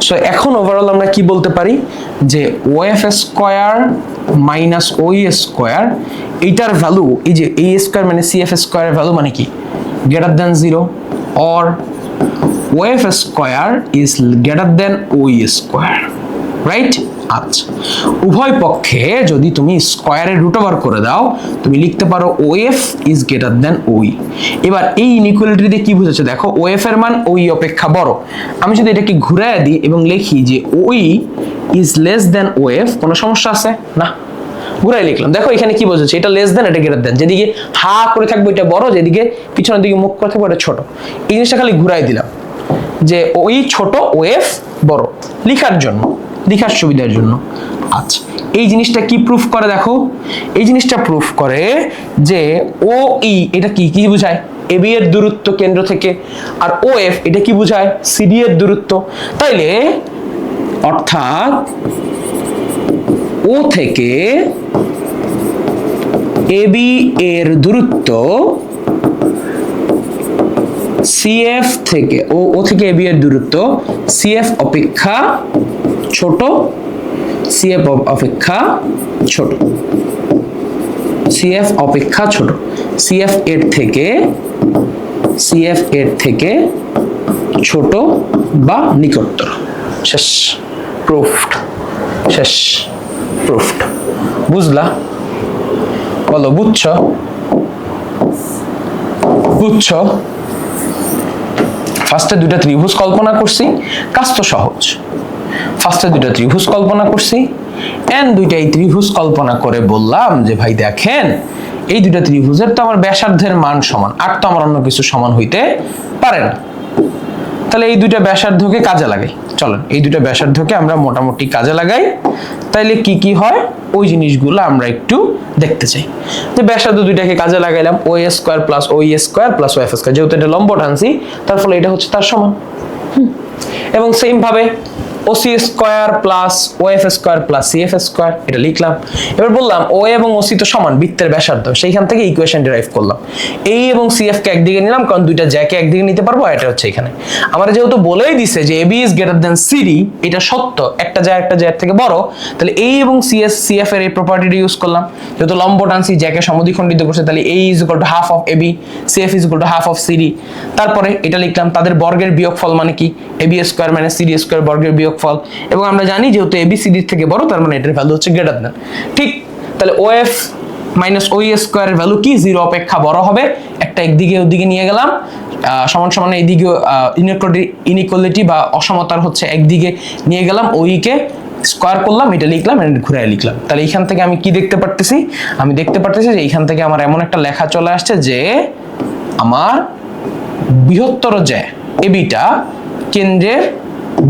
সো এখন ওভারঅল আমরা কি বলতে পারি যে OF square minus OE square, এইটার ভ্যালু, এই যে A স্কয়ার মানে CF স্কয়ারের ভ্যালু মানে কি? Greater than 0, or OF square is greater than OE square, right? আচ্ছা, উভয় পক্ষে যদি তুমি স্কয়ারের রুট ওভার করে দাও, তুমি লিখতে পারো OF is greater than OE। এবার এই ইনইকুয়ালিটি দিয়ে কি বুঝাচ্ছে দেখো, OF এর মান OE অপেক্ষা বড়। আমি যদি এটাকে ঘুরায় দিই এবং লিখি যে OE is less than OF, কোনো সমস্যা আছে? না। ঘুরাই লিখলাম, দেখো এখানে কি বোঝাচ্ছে? এটা লেস দ্যান, এটা গ্রেটার দ্যান। যেদিকে হা করে থাকবে এটা বড়, যেদিকে পিছনের দিকে মুখ করে থাকবে এটা ছোট। এই জিনিসটা খালি ঘুরাই দিলাম যে OE ছোট, OF বড়, লিখার জন্য, লিখার সুবিধার জন্য। আচ্ছা, এই জিনিসটা কি প্রুফ করে দেখো? এই জিনিসটা প্রুফ করে যে OE এটা কি কি বোঝায়? AB এর দূরত্ব কেন্দ্র থেকে। আর OF এটা কি বোঝায়? CD এর দূরত্ব। তাইলে অর্থাৎ O থেকে AB এর দূরত্ব CF থেকে ও থেকে AB এর দূরত্ব CF অপেক্ষা ছোট, CF অপেক্ষা ছোট, CF অপেক্ষা ছোট, CF এর থেকে ছোট বা নিকটতর। শেষ, প্রুফড। শেষ, প্রুফড। বুঝলা? বলো, বুঝছো? বুঝছো? ফার্স্টে দুইটা ত্রিভুজ কল্পনা করছি, কাজ তো সহজ। ফার্স্টে দুইটা ত্রিভুজ কল্পনা করছি, এন্ড দুইটাই ত্রিভুজ কল্পনা করে বললাম যে ভাই দেখেন এই দুইটা ত্রিভুজের তো আমার ব্যাসার্ধের মান সমান, আর তো আমার অন্য কিছু সমান হইতে পারে না। তাহলে এই দুইটা ব্যাসার্ধকে কাজে লাগাই। চলেন এই দুইটা ব্যাসার্ধকে আমরা মোটামুটি কাজে লাগাই। তাইলে কি কি হয় ওই জিনিসগুলো আমরা একটু দেখতে চাই। যে ব্যাসার্ধ দুইটাকে কাজে লাগাইলাম, OA square plus OE square plus OF square, যেহেতু এটা লম্ব টানছি তার ফলে এটা হচ্ছে তার সমান। এবং সেম ভাবে OC square plus OF square plus CF square, এটা লিখলাম। এবার বললাম OA এবং OC তো সমান, বৃত্তের ব্যাসার্ধ, সেইখান থেকে ইকুয়েশন ডিরাইভ করলাম। AE এবং CF কে একদিকে নিলাম কারণ দুইটা জ্যাকে একদিকে নিতে পারবো, এটা হচ্ছে এখানে। আমরা যেহেতু বলেই দিছে যে AB is greater than CD, এটা সত্য, একটা জ্যার থেকে বড়, তাহলে AE এবং CF এর এই প্রপার্টিটা ইউজ করলাম। যেহেতু লম্ব টানছি, জ্যাকে সমদ্বিখণ্ডিত করছে, তাহলে AE is equal to half of AB, CF is equal to half of CD। তারপরে এটা লিখলাম, তাদের বর্গের বিয়োগফল মানে কি? AB square minus CD square বর্গের বিয়োগফল। এবং আমরা জানি যেহেতু AB CD থেকে বড়, তার মানে এটার ভ্যালু হচ্ছে গ্রেটার দ্যান। ঠিক, তাহলে OF মাইনাস OE স্কয়ারের ভ্যালু কি? 0 অপেক্ষা বড় হবে। একটা একদিকে ওদিকে নিয়ে গেলাম, সমান সমান এইদিকে ইনইকুয়ালিটি বা অসমতার হচ্ছে একদিকে নিয়ে গেলাম, OE কে স্কয়ার করলাম, এটা লিখলাম, এটা ঘুরে লিখলাম। তাহলে এইখান থেকে আমি কি দেখতে পারতেছি? আমি দেখতে পারতেছি যে এইখান থেকে আমার এমন একটা লেখা চলে আসছে যে আমার বৃহত্তর জ্যা ABটা কেন্দ্রের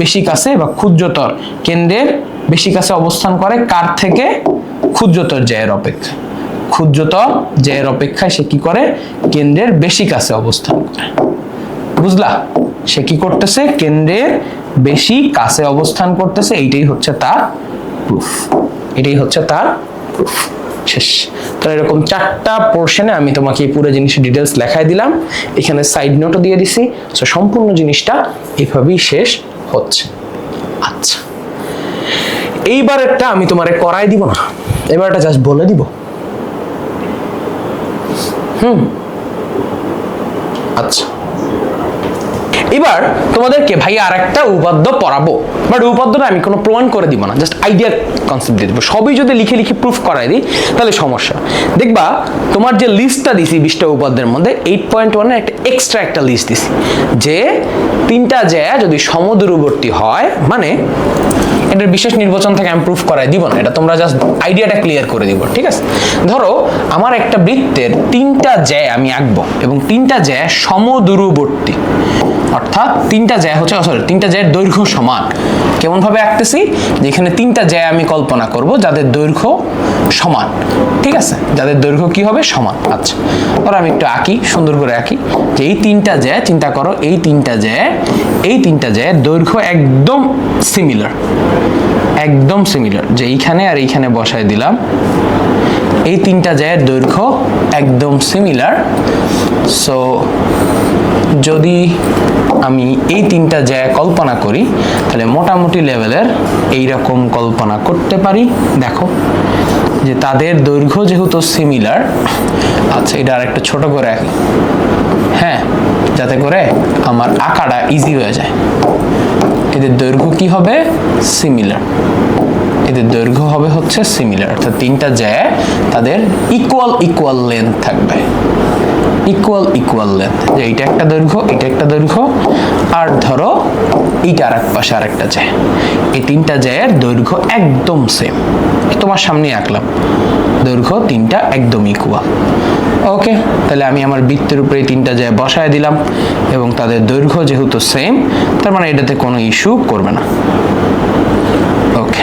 বেশি কাছে বা ক্ষুদ্রতর কেন্দ্রের বেশি কাছে অবস্থান করে কার থেকে? ক্ষুদ্রতর জ্যায়ের অপেক্ষা। ক্ষুদ্রতর জ্যায়ের অপেক্ষায় সে কি করে? কেন্দ্রের বেশি কাছে অবস্থান করে। বুঝলা? সে কি করতেছে? কেন্দ্রের বেশি কাছে অবস্থান করতেছে। এইটাই হচ্ছে তার প্রুফ। এটাই হচ্ছে তার প্রুফ শেষ। তো এরকম 4টা পোর্শনে আমি তোমাকে এই পুরো জিনিসের ডিটেলস লেখাই দিলাম, এখানে সাইড নোটও দিয়ে দিছি। সো সম্পূর্ণ জিনিসটা এভাবেই শেষ হচ্ছে। আচ্ছা, এইবারেরটা আমি তোমারে করাই দিব না, এবারটা জাস্ট বলে দিব। আচ্ছা, এবার তোমাদেরকে ভাই আর একটা উপপাদ্য পড়াবো, বাট উপপাদ্যটা আমি কোনো প্রমাণ করে দিব না, জাস্ট আইডিয়া কনসেপ্ট দিয়ে দেবো। সবই যদি লিখে লিখে প্রুফ করাই দিই তাহলে সমস্যা। দেখবা তোমার যে লিস্টটা দিছি 20টা উপপাদ্যের মধ্যে 8.1 এর একটা এক্সট্রা একটা লিস্ট দিছি, যে 3টা জ্যা যদি সমদূরবর্তী হয়, মানে এটার বিশেষ নির্বাচন থেকে আমি প্রুফ করাই দিব না, এটা তোমরা জাস্ট আইডিয়াটা ক্লিয়ার করে দিব, ঠিক আছে? ধরো আমার একটা বৃত্তের 3টা জ্যা আমি আঁকবো এবং 3টা জ্যা সমদূরবর্তী, অর্থাৎ 3টা জ্যা হচ্ছে, সরি 3টা জ্যার দৈর্ঘ্য সমান। কেমন ভাবে আঁকতেছি, যে এখানে 3টা জ্যা আমি কল্পনা করব যাদের দৈর্ঘ্য সমান, ঠিক আছে? যাদের দৈর্ঘ্য কি হবে, সমান। আচ্ছা, ধরো আমি একটু আঁকি, সুন্দর করে আঁকি, যে এই 3টা জ্যা, চিন্তা করো এই 3টা জ্যার দৈর্ঘ্য একদম সিমিলার, একদম সিমিলার, যে এইখানে আর এইখানে বসায় দিলাম, এই 3টা জ্যার দৈর্ঘ্য একদম সিমিলার। সো যদি আমি এই 3টা জ্যা কল্পনা করি তাহলে মোটামুটি লেভেলের এইরকম কল্পনা করতে পারি। দেখো যে তাদের দৈর্ঘ্য যেহেতু সিমিলার, আচ্ছা এটা আর একটু ছোট করে আঁকি, হ্যাঁ, যাতে করে আমার আঁকাটা ইজি হয়ে যায়। এদের দৈর্ঘ্য কি হবে, সিমিলার, এদের দৈর্ঘ্য হবে হচ্ছে সিমিলার, অর্থাৎ 3টা জ্যা তাদের ইকুয়াল লেন্থ থাকবে, ইকুয়াল লেন্থ, যে এইটা একটা দৈর্ঘ্য, এটা একটা দৈর্ঘ্য, আর ধরো এইটা আর এক পাশে আরেকটা জ্যা, এই 3টা জ্যায়ের দৈর্ঘ্য একদম সেম, তোমার সামনে আঁকলাম, দৈর্ঘ্য 3টা একদম ইকুয়াল। ওকে, তাহলে আমি আমার বৃত্তের উপরে 3টা জ্যা বসায় দিলাম এবং তাদের দৈর্ঘ্য যেহেতু সেম, তার মানে এটাতে কোনো ইস্যু করবে না। ওকে,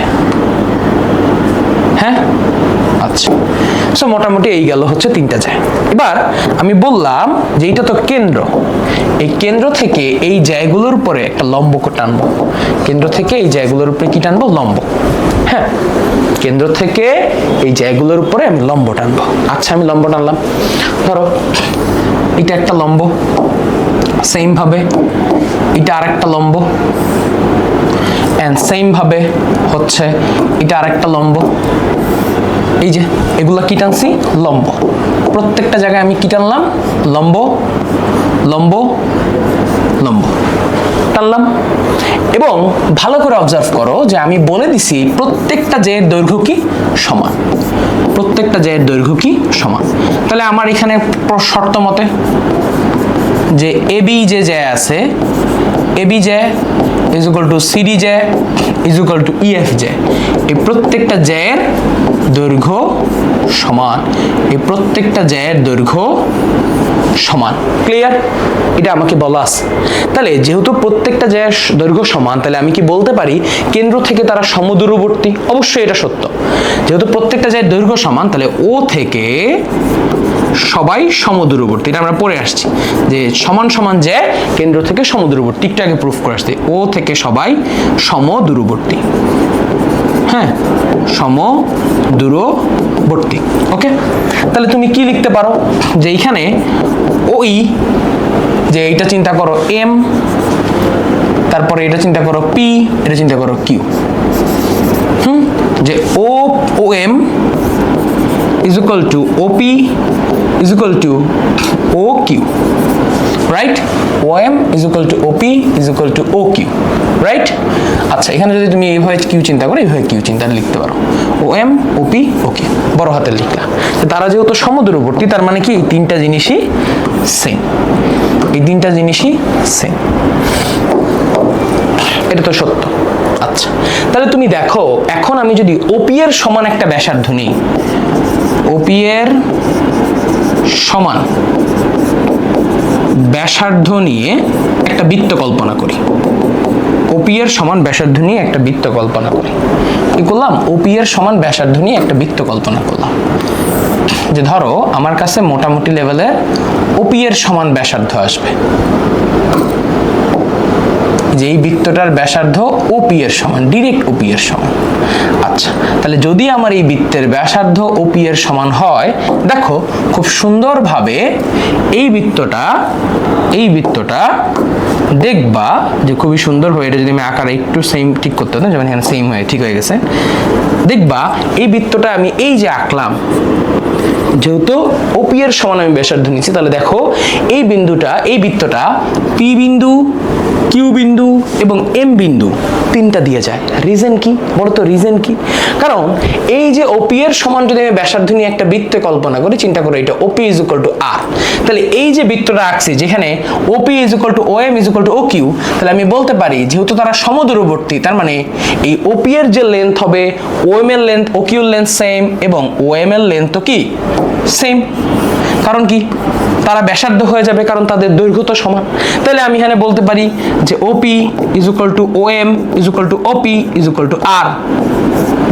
হ্যাঁ, আচ্ছা, সো মোটামুটি এই গেল হচ্ছে 3টা জ্যা। এবার আমি বললাম যে এইটা তো কেন্দ্র, এই কেন্দ্র থেকে এই জ্যাগুলোর উপরে একটা লম্ব টানবো, কেন্দ্র থেকে এই জ্যাগুলোর উপরে কি টানবো, লম্ব। হ্যাঁ, কেন্দ্র থেকে এই জ্যাগুলোর উপরে আমি লম্ব টানবো। আচ্ছা, আমি লম্ব টানলাম, ধরো এটা একটা লম্ব, সেম ভাবে এটা আরেকটা লম্ব, এন্ড সেম ভাবে হচ্ছে এটা আরেকটা লম্ব। এই যে এগুলা কি টানছি, লম্ব, প্রত্যেকটা জায়গায় আমি কি টানলাম, লম্ব লম্ব লম্ব টানলাম। এবং ভালো করে অবজার্ভ করো যে আমি বলে দিছি প্রত্যেকটা জ্যায়ের দৈর্ঘ্য কি সমান, প্রত্যেকটা জ্যায়ের দৈর্ঘ্য কি সমান। তাহলে আমার এখানে শর্ত মতে যে এবি যে জ্যা আছে, এবি জ্যা ইজ ইকুয়াল টু সিডি জ্যা ইজ ইকুয়াল টু ইএফ জ্যা, এই প্রত্যেকটা জ্যায়ের দৈর্ঘ্য সমান, এই প্রত্যেকটা জ্যায়ের দৈর্ঘ্য সমান। ক্লিয়ার? এটা আমাকে বলা আছে। তাহলে যেহেতু প্রত্যেকটা জ্যায়ের দৈর্ঘ্য সমান, তাহলে আমি কি বলতে পারি কেন্দ্র থেকে তারা সমদূরবর্তী? অবশ্যই এটা সত্য। যেহেতু প্রত্যেকটা জ্যায়ের দৈর্ঘ্য সমান, তাহলে ও থেকে সবাই সমদূরবর্তী, এটা আমরা পড়ে আসছি যে সমান সমান জ্যা কেন্দ্র থেকে সমদূরবর্তী, একটু আগে প্রুফ করে আসছি, ও থেকে সবাই সমদূরবর্তী। হ্যাঁ, সমদূরবর্তী। ওকে, তাহলে তুমি কি লিখতে পারো, যে এইখানে ওই যে এইটা চিন্তা করো এম, তারপরে এটা চিন্তা করো পি, এটা চিন্তা করো কিউ। যে ও M is equal to OP is equal to OQ, right? OM is equal to OP is equal to OQ, right? আচ্ছা, এখানে যদি তুমি এইভাবে কিউ চিন্তা করো, এইভাবে কিউ চিন্তা লিখতে পারো, OM OP OQ বড় হাতে লিখলা। তারা যেহেতু সমদূরবর্তী, তার মানে কি এই 3টা জিনিসই সেম, এই 3টা জিনিসই সেম, এটা তো সত্য। আচ্ছা, তাহলে তুমি দেখো এখন আমি যদি ওপি এর সমান একটা ব্যাসার্ধ নিই, ওপি এর সমান ব্যাসার্ধ নিয়ে একটা বৃত্ত কল্পনা করি, ওপি এর সমান ব্যাসার্ধ নিয়ে একটা বৃত্ত কল্পনা করি, কি করলাম, ওপি এর সমান ব্যাসার্ধ নিয়ে একটা বৃত্ত কল্পনা করলাম। যে ধরো আমার কাছে মোটামুটি লেভেলে ওপি এর সমান ব্যাসার্ধ আসবে, যে এই বৃত্তটার ব্যাসার্ধ ওপি এর সমান, ডিরেক্ট ওপি এর সমান। আচ্ছা, তাহলে যদি আমার এই বৃত্তের ব্যাসার্ধ ওপি এর সমান হয়, দেখো খুব সুন্দরভাবে এই বৃত্তটা দেখবা যে খুবই সুন্দর হয়ে, এটা যদি আমি আকারে একটু সেম ঠিক করতে হতো, যেমন এখানে সেম হয়ে ঠিক হয়ে গেছে, দেখবা এই বৃত্তটা আমি এই যে আঁকলাম, যেহেতু ওপি এর সমান আমি ব্যাসার্ধ নিচ্ছি, তাহলে দেখো এই বৃত্তটা পি বিন্দু, কিউ বিন্দু এবং এম বিন্দু তিনটা দিয়ে যায়। রিজন কি বলো তো, রিজন কি? কারণ এই যে ওপি এর সমান যদি আমি ব্যাসার্ধ নিয়ে একটা বৃত্ত কল্পনা করি, চিন্তা করো এটা O P is equal to R, তাহলে এই যে বৃত্তটা আঁকছি যেখানে O P is equal to O M is equal to O Q, তাহলে আমি বলতে পারি যেহেতু তারা সমদূরবর্তী, তার মানে এই ওপি এর যে লেন্থ হবে ও এম এর লেন্থ ও কিউর লেন্থ সেম, এবং ও এম এর লেন্থ তো কি সেম। কারণ কি, তারা ব্যাসার্ধ হয়ে যাবে, কারণ তাদের দৈর্ঘ্য তো সমান। তাহলে আমি এখানে বলতে পারি যে O P is equal to O M is equal to O P is equal to R,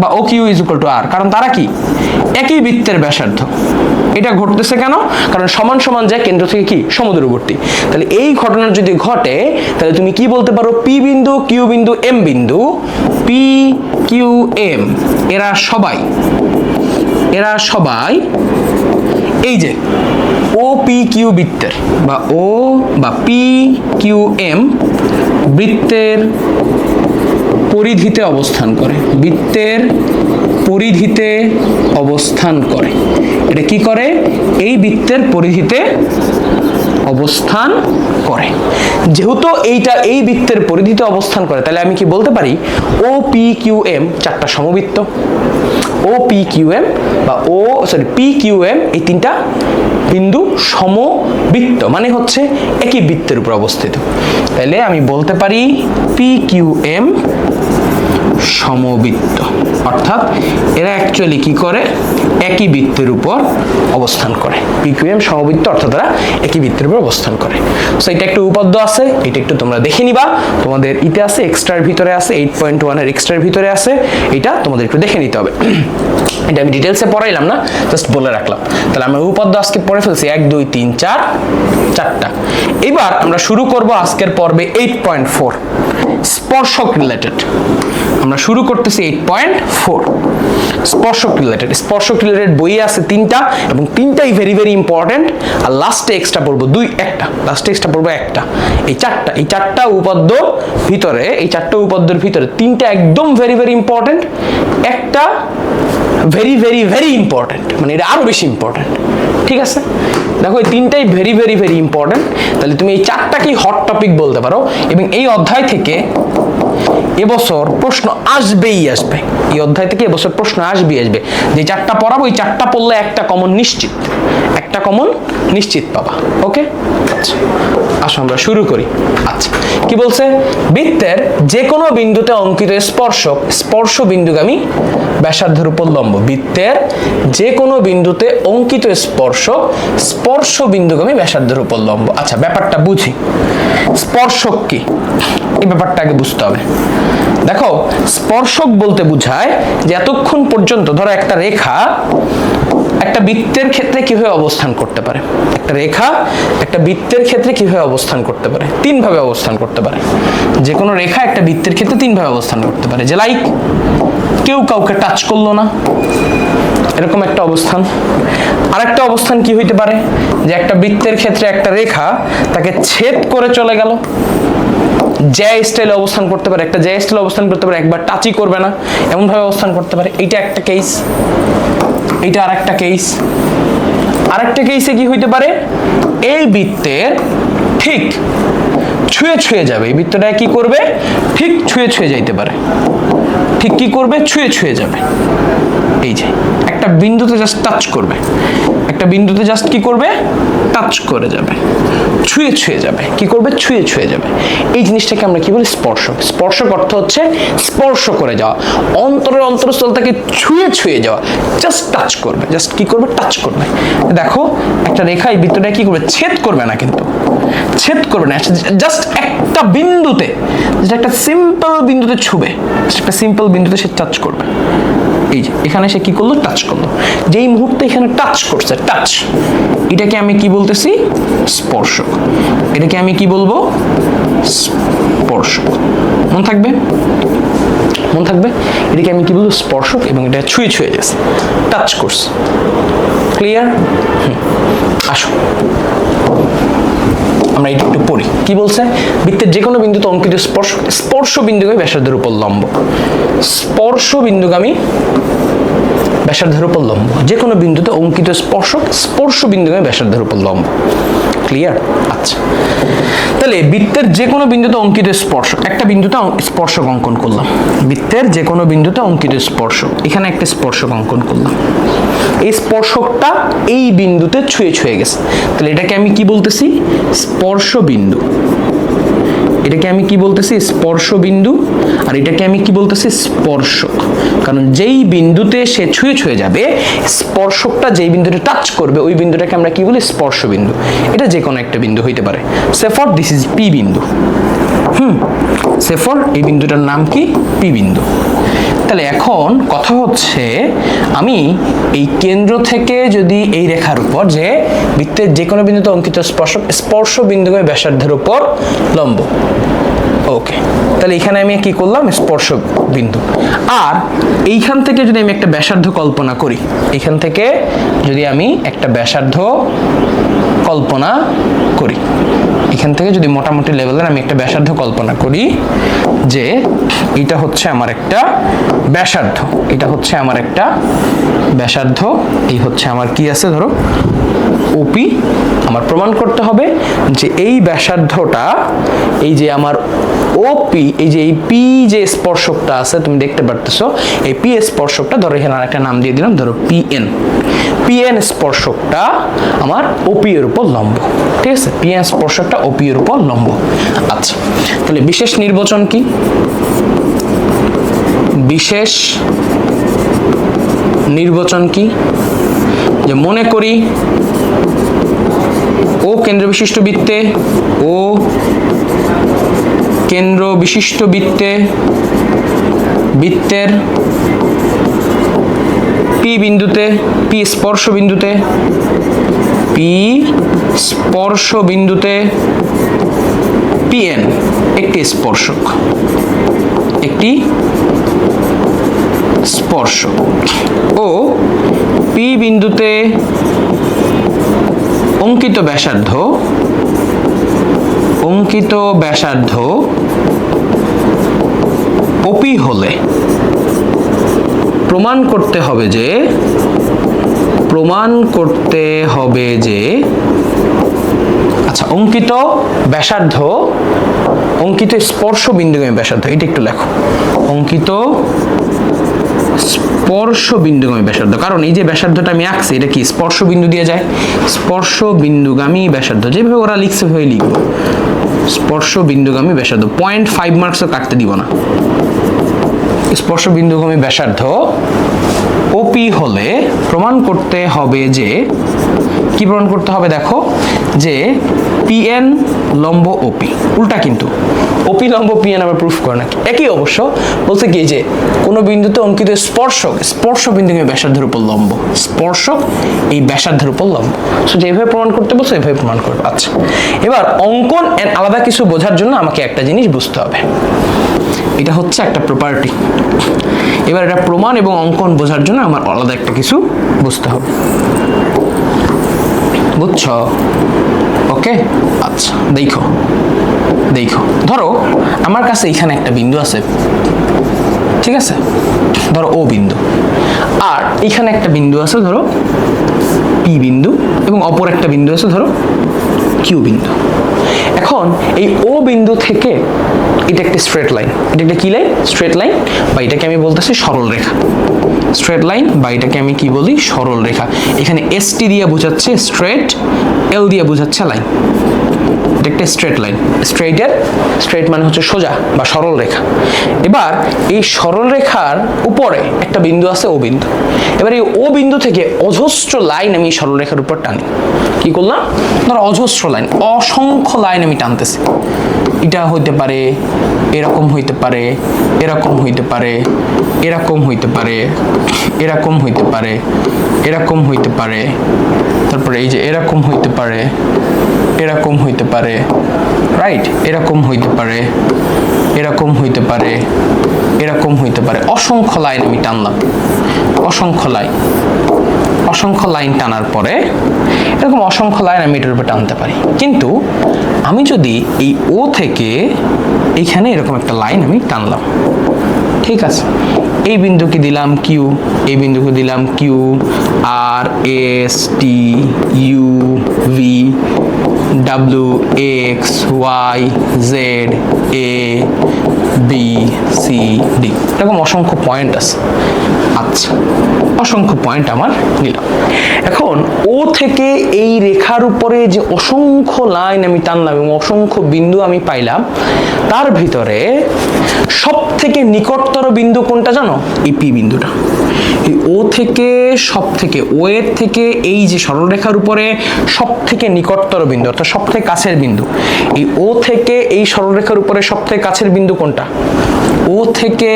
বা O Q is equal to R, কারণ তারা কি একই বৃত্তের ব্যাসার্ধ। এটা ঘটতেছে কেন? কারণ সমান সমান যায় কেন্দ্র থেকে কি সমদূরবর্তী। তাহলে এই ঘটনা যদি ঘটে, তাহলে তুমি কি বলতে পারো, পি বিন্দু, কিউ বিন্দু, এম বিন্দু, পি কিউ এম এরা সবাই এই যে ও পি কিউ বৃত্তের বা পি কিউ এম বৃত্তের পরিধিতে অবস্থান করে, এটা কি করে, এই বৃত্তের পরিধিতে অবস্থান করে। যেহেতু এই বৃত্তের পরিধিতে অবস্থান করে, তাহলে আমি কি বলতে পারি ও পি কিউ এম চারটা সমবৃত্ত, পি কিউ এম এই তিনটা বিন্দু সমবৃত্ত, মানে হচ্ছে একই বৃত্তের উপর অবস্থিত। তাহলে আমি বলতে পারি পি কিউ এম সমবৃত্ত, অর্থাৎ এরা অ্যাকচুয়ালি কি করে, একই বৃত্তের উপর অবস্থান করে। পি কিউ এম সমবৃত্ত অর্থাৎ তারা একই বৃত্তের উপর অবস্থান করে। সো এটা একটু উপপাদ্য আছে, এটা একটু তোমরা দেখে নিবা, তোমাদের ইতে আছে, এক্সট্রার ভিতরে আছে, 8.1 এর এক্সট্রার ভিতরে আছে, এটা তোমাদের একটু দেখে নিতে হবে। এটা আমি ডিটেলসে পড়াইলাম না, জাস্ট বলে রাখলাম। তাহলে আমরা উপপাদ্য আজকে পড়ে ফেলছি 1 2 3 4 চারটা। এবার আমরা শুরু করব আজকের পর্বে 8.4 স্পর্শক রিলেটেড। আমরা শুরু করতেছি 8.4 স্পর্শক রিলেটেড বই আছে 3টা, এবং 3টাই ভেরি ভেরি ইম্পর্টেন্ট। আর লাস্টে এক্সট্রা পড়বো একটা। এই চারটা উপপাদ্যর ভিতরে 3টা একদম ভেরি ভেরি ইম্পর্টেন্ট, একটা ভেরি ভেরি ভেরি ইম্পর্টেন্ট, মানে এটা আরো বেশি ইম্পর্টেন্ট। ঠিক আছে, দেখো এই 3টাই ভেরি ভেরি ভেরি ইম্পর্টেন্ট। তাহলে তুমি এই 4টাকেই হট টপিক বলতে পারো, এবং এই অধ্যায় থেকে এবছর প্রশ্ন আসবেই আসবে। যে 4টা পড়াবো, এই 4টা পড়লে একটা কমন নিশ্চিত পাবা। ওকে, আচ্ছা আসো আমরা শুরু করি। আচ্ছা, কি বলছে, বৃত্তের যে কোনো বিন্দুতে অঙ্কিত স্পর্শ বিন্দুগামী ব্যাসার্ধের উপর লম্ব। বৃত্তের যে কোনো বিন্দুতে অঙ্কিত স্পর্শ বিন্দুগামী ব্যাসার্ধের উপর লম্ব। আচ্ছা, ব্যাপারটা বুঝি, স্পর্শক কি, এই ব্যাপারটা আগে বুঝতে হবে। দেখো, স্পর্শক বলতে বোঝায় যে এতক্ষণ পর্যন্ত ধরো একটা রেখা একটা বৃত্তের ক্ষেত্রে কিভাবে অবস্থান করতে পারে, তিন ভাবে অবস্থান করতে পারে। যে কোনো রেখা একটা বৃত্তের ক্ষেত্রে 3 ভাবে অবস্থান করতে পারে। যে লাইক কেউ কাউকে টাচ করলো না, এরকম একটা অবস্থান। আরেকটা অবস্থান কি হইতে পারে, যে একটা বৃত্তের ক্ষেত্রে একটা রেখা তাকে ছেদ করে চলে গেল, জ্যা স্টাইলে অবস্থান করতে পারে, একবার টাচই করবে না, এমন ভাবে অবস্থান করতে পারে। এইটা একটা কেস। এইটা আরেকটা কেসে কি হইতে পারে, এই বৃত্তের ঠিক ছুঁয়ে যাবে, এই বৃত্তটা কি করবে, ঠিক ছুঁয়ে যাইতে পারে, ছুঁয়ে যাবে। এই যে একটা বিন্দুতে জাস্ট টাচ করবে, কি করবে, টাচ করে যাবে, ছুঁয়ে যাবে, কি করবে, ছুঁয়ে যাবে। এই জিনিসটাকে আমরা কি বলি, স্পর্শক অর্থ হচ্ছে স্পর্শ করে যাওয়া, অন্তরস্থল থেকে ছুঁয়ে যাওয়া, জাস্ট টাচ করবে, টাচ করবে। দেখো একটা রেখা এই বৃত্তটা কি করবে, ছেদ করবে না, জাস্ট একটা বিন্দুতে, একটা সিম্পল বিন্দুতে ছুবে, সে টাচ করবে। এই যে এখানে সে কি করলো, টাচ করলো। যেই মুহূর্তে এখানে টাচ করছে, এটাকে আমি কি বলতেছি, স্পর্শক। এটাকে আমি কি বলবো, স্পর্শক। মনে থাকবে, এটাকে আমি কি বলবো? স্পর্শক, এবং এটা ছুঁয়ে গেছে, টাচ করছে। ক্লিয়ার? আসো আমরা এটা একটু পড়ি। কি বলছে? বৃত্তের যে কোনো বিন্দুতে অঙ্কিত স্পর্শ বিন্দুগামী ব্যাসার্ধের উপর লম্ব। স্পর্শ বিন্দুগামী ব্যাসার্ধের উপর লম্ব, যে কোনো বিন্দুতে অঙ্কিত স্পর্শ বিন্দুগামী ব্যাসার্ধের উপর লম্ব। ক্লিয়ার? আচ্ছা, তাহলে বৃত্তের যে কোনো বিন্দুতে অঙ্কিত স্পর্শক, একটা বিন্দুতে স্পর্শক অঙ্কন করলাম। বৃত্তের যে কোনো বিন্দুতে অঙ্কিত স্পর্শক, এখানে একটা স্পর্শক অঙ্কন করলাম। এই স্পর্শকটা এই বিন্দুতে ছুঁয়ে গেছে, তাহলে এটাকে আমি কি বলতেছি? স্পর্শ বিন্দু। এটাকে আমি কি বলতেছি? স্পর্শ বিন্দু। আর এটাকে আমি কি বলতেছি? স্পর্শক। কারণ যেই বিন্দুতে সে ছুঁয়ে যাবে, স্পর্শকটা যেই বিন্দুতে টাচ করবে, ওই বিন্দুটাকে আমরা কি বলি? স্পর্শ বিন্দু। এটা যে কোনো একটা বিন্দু হইতে পারে। সে ফর দিস ইজ পি বিন্দু। সে ফর এই বিন্দুটার নাম কি? পি বিন্দু। তাহলে এখন কথা হচ্ছে, আমি এই কেন্দ্র থেকে যদি এই রেখার উপর, যে বৃত্তের যে কোনো বিন্দুতে অঙ্কিত স্পর্শ বিন্দুগামী ব্যাসার্ধের উপর লম্ব। ওকে, তাহলে এখানে আমি কি করলাম? স্পর্শ বিন্দু। আর এইখান থেকে যদি আমি একটা ব্যাসার্ধ কল্পনা করি, এখান থেকে যদি আমি একটা ব্যাসার্ধ কল্পনা করি, এখান থেকে যদি মোটামুটি লেভেলের আমি একটা ব্যাসার্ধ কল্পনা করি, যে এটা হচ্ছে আমার একটা ব্যাসার্ধ, এটা হচ্ছে আমার একটা ব্যাসার্ধ, এই হচ্ছে আমার কি আছে ধরো ওপি। আমার প্রমাণ করতে হবে যে এই ব্যাসার্ধটা, এই যে আমার ওপি, এই যে এই পি যে স্পর্শকটা আছে তুমি দেখতে পারতেছো, এই পি স্পর্শকটা ধরো এখানে আরেকটা নাম দিয়ে দিলাম, ধরো পিএন। পিএন স্পর্শকটা আমার ওপি এর উপর লম্ব। ঠিক আছে, পিএন স্পর্শকটা ওপি এর উপর লম্ব। আচ্ছা, তাহলে বিশেষ নির্বাচন কি? বিশেষ নির্বাচন কি? যে মনে করি ও কেন্দ্র বিশিষ্ট বৃত্তে, ও কেন্দ্র বিশিষ্ট বৃত্তে, বৃত্তের পি বিন্দুতে, পি স্পর্শ বিন্দুতে, পি স্পর্শ বিন্দুতে পিএন একটি স্পর্শক, একটি স্পর্শক। ও পি বিন্দুতে অঙ্কিত ব্যাসার্ধ, অঙ্কিত ব্যাসার্ধ ওপি হলে প্রমাণ করতে হবে যে, আচ্ছা, অঙ্কিত ব্যাসার্ধ, অঙ্কিত স্পর্শ বিন্দুগামী ব্যাসার্ধ, এটা একটু লেখো, অঙ্কিত স্পর্শ বিন্দুগামী ব্যাসার্ধ। কারণ এই যে ব্যাসার্ধটা আমি আঁকছি, এটা কি স্পর্শ বিন্দু দিয়ে যায়? স্পর্শ বিন্দুগামী ব্যাসার্ধ, যেভাবে ওরা লিখছে ভাবে লিখবো, স্পর্শ বিন্দুগামী ব্যাসার্ধ। 0.5 মার্কসও কাটতে দিব না। স্পর্শ বিন্দুগামী ব্যাসার্ধ ওপি হলে প্রমাণ করতে হবে যে, কি প্রমাণ করতে হবে? দেখো, যে পিএন লম্ব ওপি। উল্টা কিন্তু, ওপি লম্ব পিএন আবার প্রুফ করে নাকি? একই অবশ্য। বলতে কি, যে কোনো বিন্দুতে অঙ্কিত স্পর্শক, স্পর্শ বিন্দুগামী ব্যাসার্ধের উপর লম্ব, স্পর্শক এই ব্যাসার্ধের উপর লম্ব। সো যেভাবে প্রমাণ করতে বলছো এভাবে প্রমাণ করবে। আচ্ছা, এবার অঙ্কন আলাদা কিছু বোঝার জন্য আমাকে একটা জিনিস বুঝতে হবে, এটা হচ্ছে একটা প্রপার্টি। এবার এটা প্রমাণ এবং অঙ্কন বোঝার জন্য আমার আলাদা একটা কিছু বুঝতে হবে, বুঝছো? ওকে, আচ্ছা, দেখো, ধরো আমার কাছে এখানে একটা বিন্দু আছে, ঠিক আছে, ধরো ও বিন্দু, আর এখানে একটা বিন্দু আছে ধরো পি বিন্দু, এবং অপর একটা বিন্দু আছে ধরো কিউ বিন্দু। এখন এই ও বিন্দু থেকে এটা একটা স্ট্রেট লাইন, এটা একটা কি লাইন? স্ট্রেট লাইন, বা এটাকে আমি বলতেছি সরল রেখা। স্ট্রেট লাইন বা এটাকে আমি কি বলি? সরল রেখা। এখানে এসটি দিয়ে বোঝাচ্ছে স্ট্রেট, এল দিয়ে বোঝাচ্ছে লাইন। এটা একটা স্ট্রেট লাইন। স্ট্রেট মানে হচ্ছে সোজা বা সরল রেখা। এবার এই সরল রেখার উপরে একটা বিন্দু আছে ও বিন্দু। এবার এই ও বিন্দু থেকে অজস্র লাইন আমি সরল রেখার উপর টানি। কি করলাম? ধরো অজস্র লাইন, অসংখ্য লাইন আমি টানতেছি। এটা হইতে পারে, এরকম হইতে পারে, এরকম হইতে পারে, এরকম হইতে পারে, এরকম হইতে পারে, এরকম হইতে পারে, তারপরে এই যে এরকম হইতে পারে, এরকম হইতে পারে, রাইট, এরকম হইতে পারে, এরকম হইতে পারে, এরকম হইতে পারে। অসংখ্য লাইন আমি টানলাম, অসংখ্য লাইন, অসংখ্য লাইন টানার পরে এরকম অসংখ্য লাইন আমি এটার উপরে টানতে পারি। কিন্তু আমি যদি এই ও থেকে এইখানে এরকম একটা লাইন আমি টানলাম, ঠিক আছে, এই বিন্দুকে দিলাম কিউ, এই বিন্দুকে দিলাম Q, R S T U V W X Y Z A B C D, এরকম অসংখ্য পয়েন্ট আছে। আচ্ছা, অসংখ্য পয়েন্ট আমার নিলাম। এখন ও থেকে এই রেখার উপরে যে অসংখ্য লাইন আমি টানলাম এবং অসংখ্য বিন্দু আমি পাইলাম, তার ভিতরে সব থেকে নিকটতর বিন্দু কোনটা জানো? এই পি বিন্দুটা। এই ও থেকে সব থেকে, ও এর থেকে এই যে সরলরেখার উপরে সব থেকে নিকটতর বিন্দু অর্থাৎ সব থেকে কাছের বিন্দু, এই ও থেকে এই সরলরেখার উপরে সব থেকে কাছের বিন্দু কোনটা? ও থেকে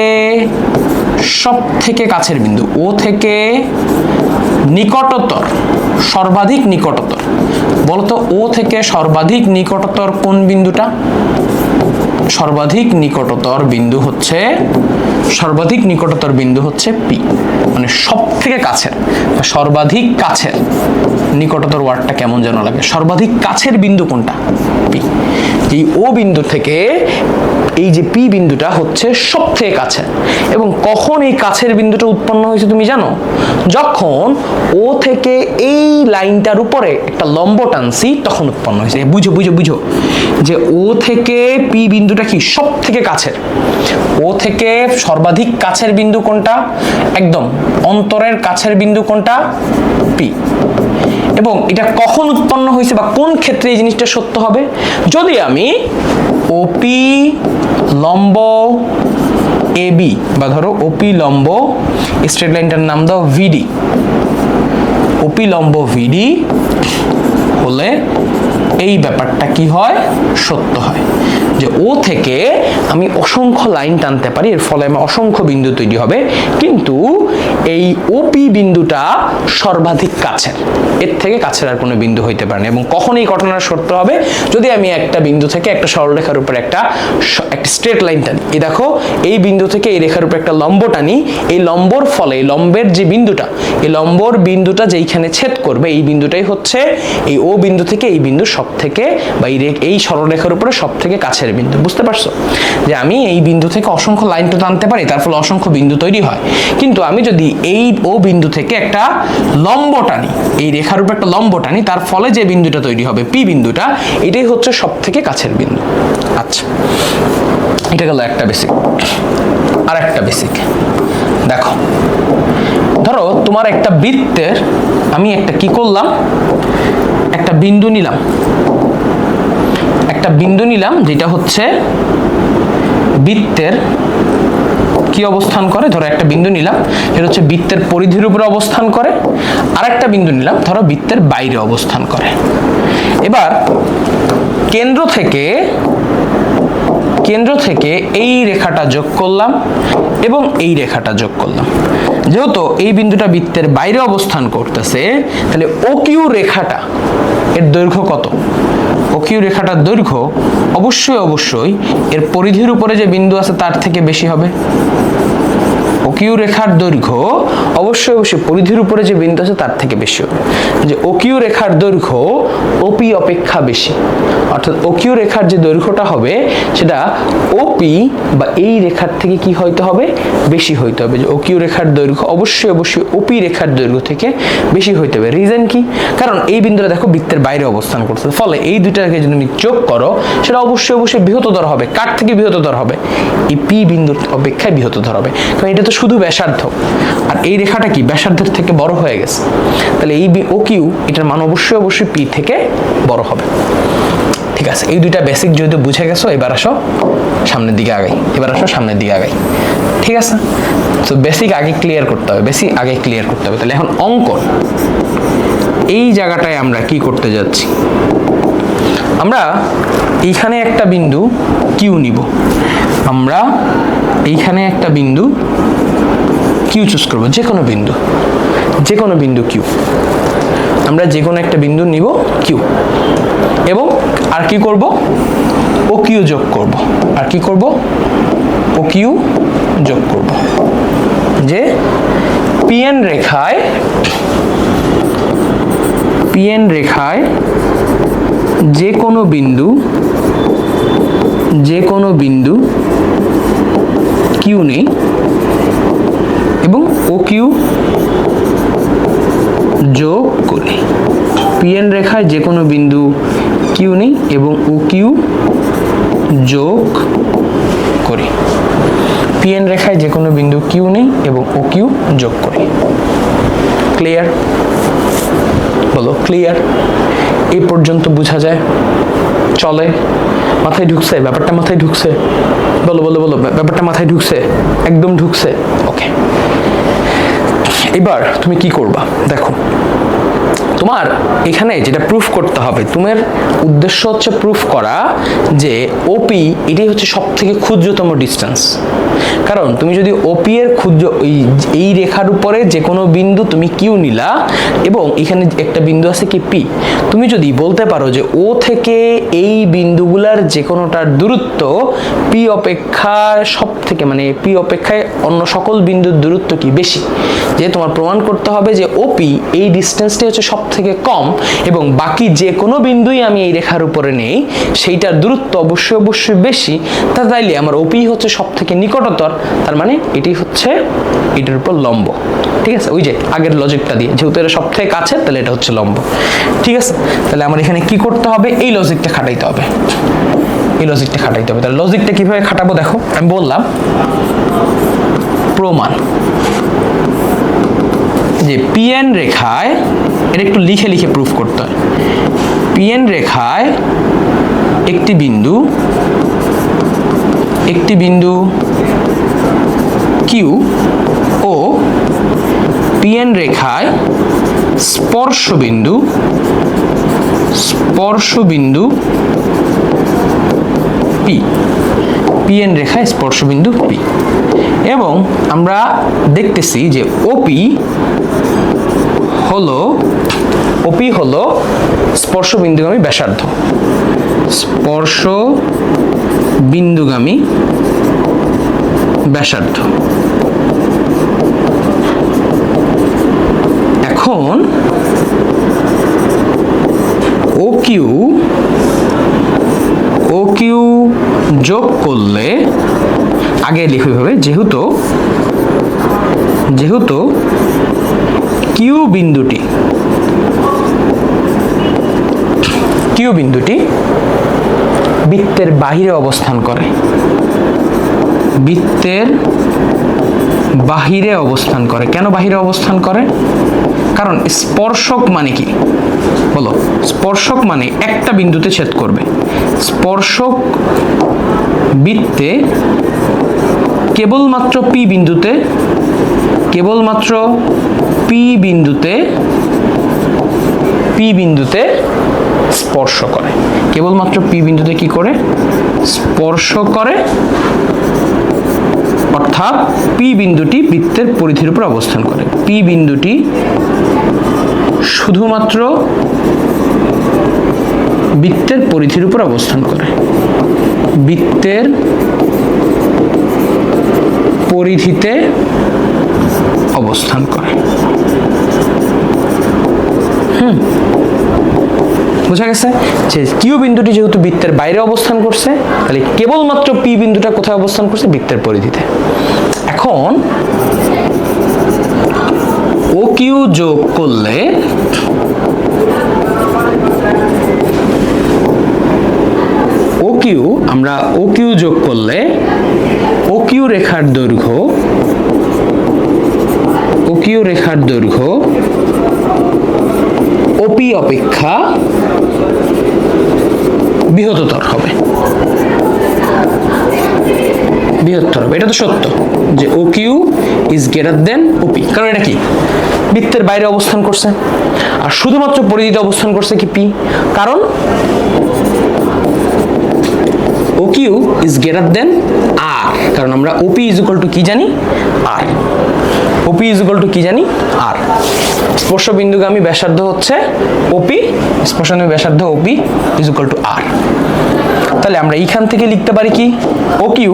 সব থেকে কাছের বিন্দু, ও থেকে নিকটতর, সর্বাধিক নিকটতর, বলতো ও থেকে সর্বাধিক নিকটতর কোন বিন্দুটা? সর্বাধিক নিকটতর বিন্দু হচ্ছে, সর্বাধিক নিকটতর বিন্দু হচ্ছে পি, মানে সব থেকে কাছের, সর্বাধিক কাছের। নিকটতর ওয়ার্ডটা কেমন যেন লাগে। সর্বাধিক কাছের বিন্দু কোনটা? পি। এই ও বিন্দু থেকে এই যে পি বিন্দুটা হচ্ছে সব থেকে কাছে। এবং কখন এই কাছের বিন্দুটা উৎপন্ন হয়েছে তুমি জানো? যখন ও থেকে এই লাইনটার উপরে একটা লম্ব টানছি তখন উৎপন্ন হয়েছে। বুঝো বুঝো বুঝো যে ও থেকে পি বিন্দুটা কি সব থেকে কাছের। ও থেকে সর্বাধিক কাছের বিন্দু কোনটা? একদম অন্তরের কাছের বিন্দু কোনটা? পি। এবং এটা কখন উৎপন্ন হয়েছে বা কোন ক্ষেত্রে এই জিনিসটা সত্য হবে? যদি আমি ওপি লম্ব এ বি, বা ধরো ওপি লম্ব স্ট্রেট লাইনটার নাম দাও ভিডি, ওপি লম্ব ভিডি হলে এই ব্যাপারটা কি হয়? সত্য হয় যে ও থেকে আমি অসংখ্য লাইন টানতে পারি, এর ফলে আমার অসংখ্য বিন্দু তৈরি হবে, কিন্তু এই ওপি বিন্দুটা সর্বাধিক কাছের, এর থেকে কাছের আর কোনো বিন্দু হইতে পারে না। এবং কখন এই ঘটনার সত্য হবে? যদি আমি একটা বিন্দু থেকে একটা সরলরেখার উপর একটা স্ট্রেট লাইন টানি, এই দেখো এই বিন্দু থেকে এই রেখার উপর একটা লম্ব টানি, এই লম্বর ফলে এই লম্বের যে বিন্দুটা, এই লম্বর বিন্দুটা যেইখানে ছেদ করবে এই বিন্দুটাই হচ্ছে এই ও বিন্দু থেকে এই বিন্দু সব থেকে বা এই সরলরেখার উপরে সব থেকে কাছের বিন্দু। বুঝতে পারছো যে আমি এই বিন্দু থেকে অসংখ্য লাইন তো টানতে পারি, তার ফলে অসংখ্য বিন্দু তৈরি হয়। কিন্তু আমি যদি এই ও বিন্দু থেকে একটা লম্ব টানি, এই রেখার উপর একটা লম্ব টানি, তার ফলে যে বিন্দুটা তৈরি হবে পি বিন্দুটা, এটাই হচ্ছে সব থেকে কাছের বিন্দু। আচ্ছা, এটা গেল একটা বেসিক। আর একটা বেসিক দেখো, ধরো তোমার একটা বৃত্তের আমি একটা কি করলাম, একটা বিন্দু নিলাম, একটা বিন্দু নিলাম যেটা হচ্ছে বৃত্তের কি অবস্থান করে, ধরো একটা বিন্দু নিলাম যেটা হচ্ছে বৃত্তের পরিধির উপরে অবস্থান করে, আর একটা বিন্দু নিলাম ধরো বৃত্তের বাইরে অবস্থান করে। এবার কেন্দ্র থেকে এই রেখাটা যোগ করলাম এবং এই রেখাটা যোগ করলাম। যেহেতু এই বিন্দুটা বৃত্তের বাইরে অবস্থান করতেছে, তাহলে ও কিউ রেখাটা এর দৈর্ঘ্য কত? ও কিউ রেখাটার দৈর্ঘ্য অবশ্যই এর পরিধির উপরে যে বিন্দু আছে তার থেকে বেশি হবে। ও কিউ রেখার দৈর্ঘ্য অবশ্যই পরিধির উপরে যে বিন্দু আছে তার থেকে বেশি হবে। যে ও কিউ রেখার দৈর্ঘ্য ওপি অপেক্ষা বেশি, অর্থাৎ ও কিউ রেখার যে দৈর্ঘ্যটা হবে সেটা ওপি বা এই রেখার থেকে কি হইতে হবে? বেশি হইতে হবে। যে ও কিউ রেখার দৈর্ঘ্য অবশ্যই ওপি রেখার দৈর্ঘ্য থেকে বেশি হইতে হবে। রিজন কি? কারণ এই বিন্দুটা দেখো বৃত্তের বাইরে অবস্থান করছে, ফলে এই দুইটাকে যদি তুমি যোগ করো সেটা অবশ্যই বৃহত্তর হবে। কার থেকে বৃহত্তর হবে? এই পি বিন্দুর অপেক্ষায় বৃহত্তর হবে, কারণ এটা তো শুধু ব্যাসার্ধ, আর এই রেখাটা কি ব্যাসার্ধের থেকে বড় হয়ে গেছে। তাহলে এই ও কিউ এটার মান অবশ্যই পি থেকে বড় হবে। ঠিক আছে, এই দুইটা বেসিক যেহেতু বুঝে গেছো, এবার আসো সামনের দিকে আগাই। ঠিক আছে, তো বেসিক আগে ক্লিয়ার করতে হবে, তাহলে এখন অঙ্কন এই জায়গাটায় আমরা কি করতে যাচ্ছি? আমরা এইখানে একটা বিন্দু কিউ নিব, আমরা এইখানে একটা বিন্দু কিউ চুজ করব, যে কোনো বিন্দু কিউ, আমরা যে কোনো একটা বিন্দু নিব কিউ, এবং আর কি করব, ও কিউ যোগ করব, আর কি করব, ও কিউ যোগ করব, যে পিএন রেখায় যে কোনো বিন্দু কিউ নেই এবং ও কিউ যোগ করি। পিএন রেখায় যে কোনো বিন্দু কিউ নেই এবং ও কিউ যোগ করি। পিএন রেখায় যে কোনো বিন্দু কিউ নেই এবং ও কিউ যোগ করি। ক্লিয়ার? বলো ক্লিয়ার? এই পর্যন্ত বোঝা যায়? চলে? মাথায় ঢুকছে? ব্যাপারটা মাথায় ঢুকছে? বলো বলো বলো, ব্যাপারটা মাথায় ঢুকছে? একদম ঢুকছে? ওকে, এবার তুমি কি করবা দেখো। তোমার এখানে যেটা প্রুফ করতে হবে, তোমার উদ্দেশ্য হচ্ছে প্রুফ করা যে ওপি এটাই হচ্ছে সব থেকে ক্ষুদ্রতম ডিস্টেন্স। কারণ তুমি যদি ওপি এর ক্ষুদ্র এই রেখার উপরে যে কোনো বিন্দু তুমি কিউ নিলা এবং এখানে একটা বিন্দু আছে কি পি, তুমি যদি বলতে পারো যে ও থেকে এই বিন্দুগুলার যে কোনোটার দূরত্ব পি অপেক্ষা সব থেকে মানে পি অপেক্ষায় অন্য সকল বিন্দুর দূরত্ব কি বেশি, যে তোমার প্রমাণ করতে হবে যে ওপি এই ডিস্টেন্সটা হচ্ছে সব থেকে কম এবং বাকি যে কোনো বিন্দুই আমি এই রেখার উপরে নেই সেইটার দূরত্ব অবশ্যই বেশি, তাইলে আমার ওপি হচ্ছে সব থেকে নিকটতর, তার মানে এটি হচ্ছে এটার উপর লম্ব। ঠিক আছে, ওই যে আগের লজিকটা দিয়ে, যেহেতু এটা সব থেকে কাছে তাহলে এটা হচ্ছে লম্ব। ঠিক আছে, তাহলে আমার এখানে কি করতে হবে, এই লজিকটা খাটাইতে হবে, তাহলে লজিকটা কিভাবে খাটাবো দেখো। আমি বললাম প্রমাণ যে পিএন রেখায়, এটা একটু লিখে লিখে প্রুফ করতে হয়, পিএন রেখায় একটি বিন্দু কিউ ও পিএন রেখায় স্পর্শ বিন্দু পি, পিএন রেখায় স্পর্শ বিন্দু পি, এবং আমরা দেখতেছি যে ওপি হলো স্পর্শ বিন্দুগামী ব্যাসার্ধ, এখন ও কিউ যোগ করলে আগে লিখতে হবে, যেহেতু কিউ বিন্দুটি বৃত্তের বাহিরে অবস্থান করে, কেন বাহিরে অবস্থান করে? কারণ স্পর্শক মানে কি বলো, স্পর্শক মানে একটা বিন্দুতে ছেদ করবে, স্পর্শক বৃত্তে কেবলমাত্র পি বিন্দুতে স্পর্শ করে, কেবলমাত্র পি বিন্দুতে কি করে স্পর্শ করে, অর্থাৎ পি বিন্দুটি বৃত্তের পরিধির উপর অবস্থান করে, পি বিন্দুটি শুধুমাত্র বৃত্তের পরিধির উপর অবস্থান করে, বৃত্তের পরিধিতে অবস্থান করে। বোঝা গেছে যে কিউ বিন্দুটি যেহেতু বৃত্তের বাইরে অবস্থান করছে, তাহলে কেবলমাত্র পি বিন্দুটা কোথায় অবস্থান করছে, বৃত্তের পরিধিতে। এখন ও কিউ যোগ করলে ও কিউ রেখার দৈর্ঘ্য ওপি অপেক্ষা বৃহত্তর হবে, এটা তো সত্য যে ও কিউ ইজ গ্রেটার দেন ওপি, কারণ এটা কি বৃত্তের বাইরে অবস্থান করছে আর শুধুমাত্র পরিধিতে অবস্থান করছে কি পি, কারণ ও কিউ ইজ গ্রেটার দেন আর, কারণ আমরা ওপি ইজ ইকুয়াল টু কি জানি, আর। ওপি ইজ ইকুয়াল টু কি জানি আর, স্পর্শবিন্দুগামী ব্যাসার্ধ হচ্ছে ওপি, স্পর্শবিন্দু ব্যাসার্ধ ওপি ইজ ইকুয়াল টু আর। তাহলে আমরা এইখান থেকে লিখতে পারি কি ও কিউ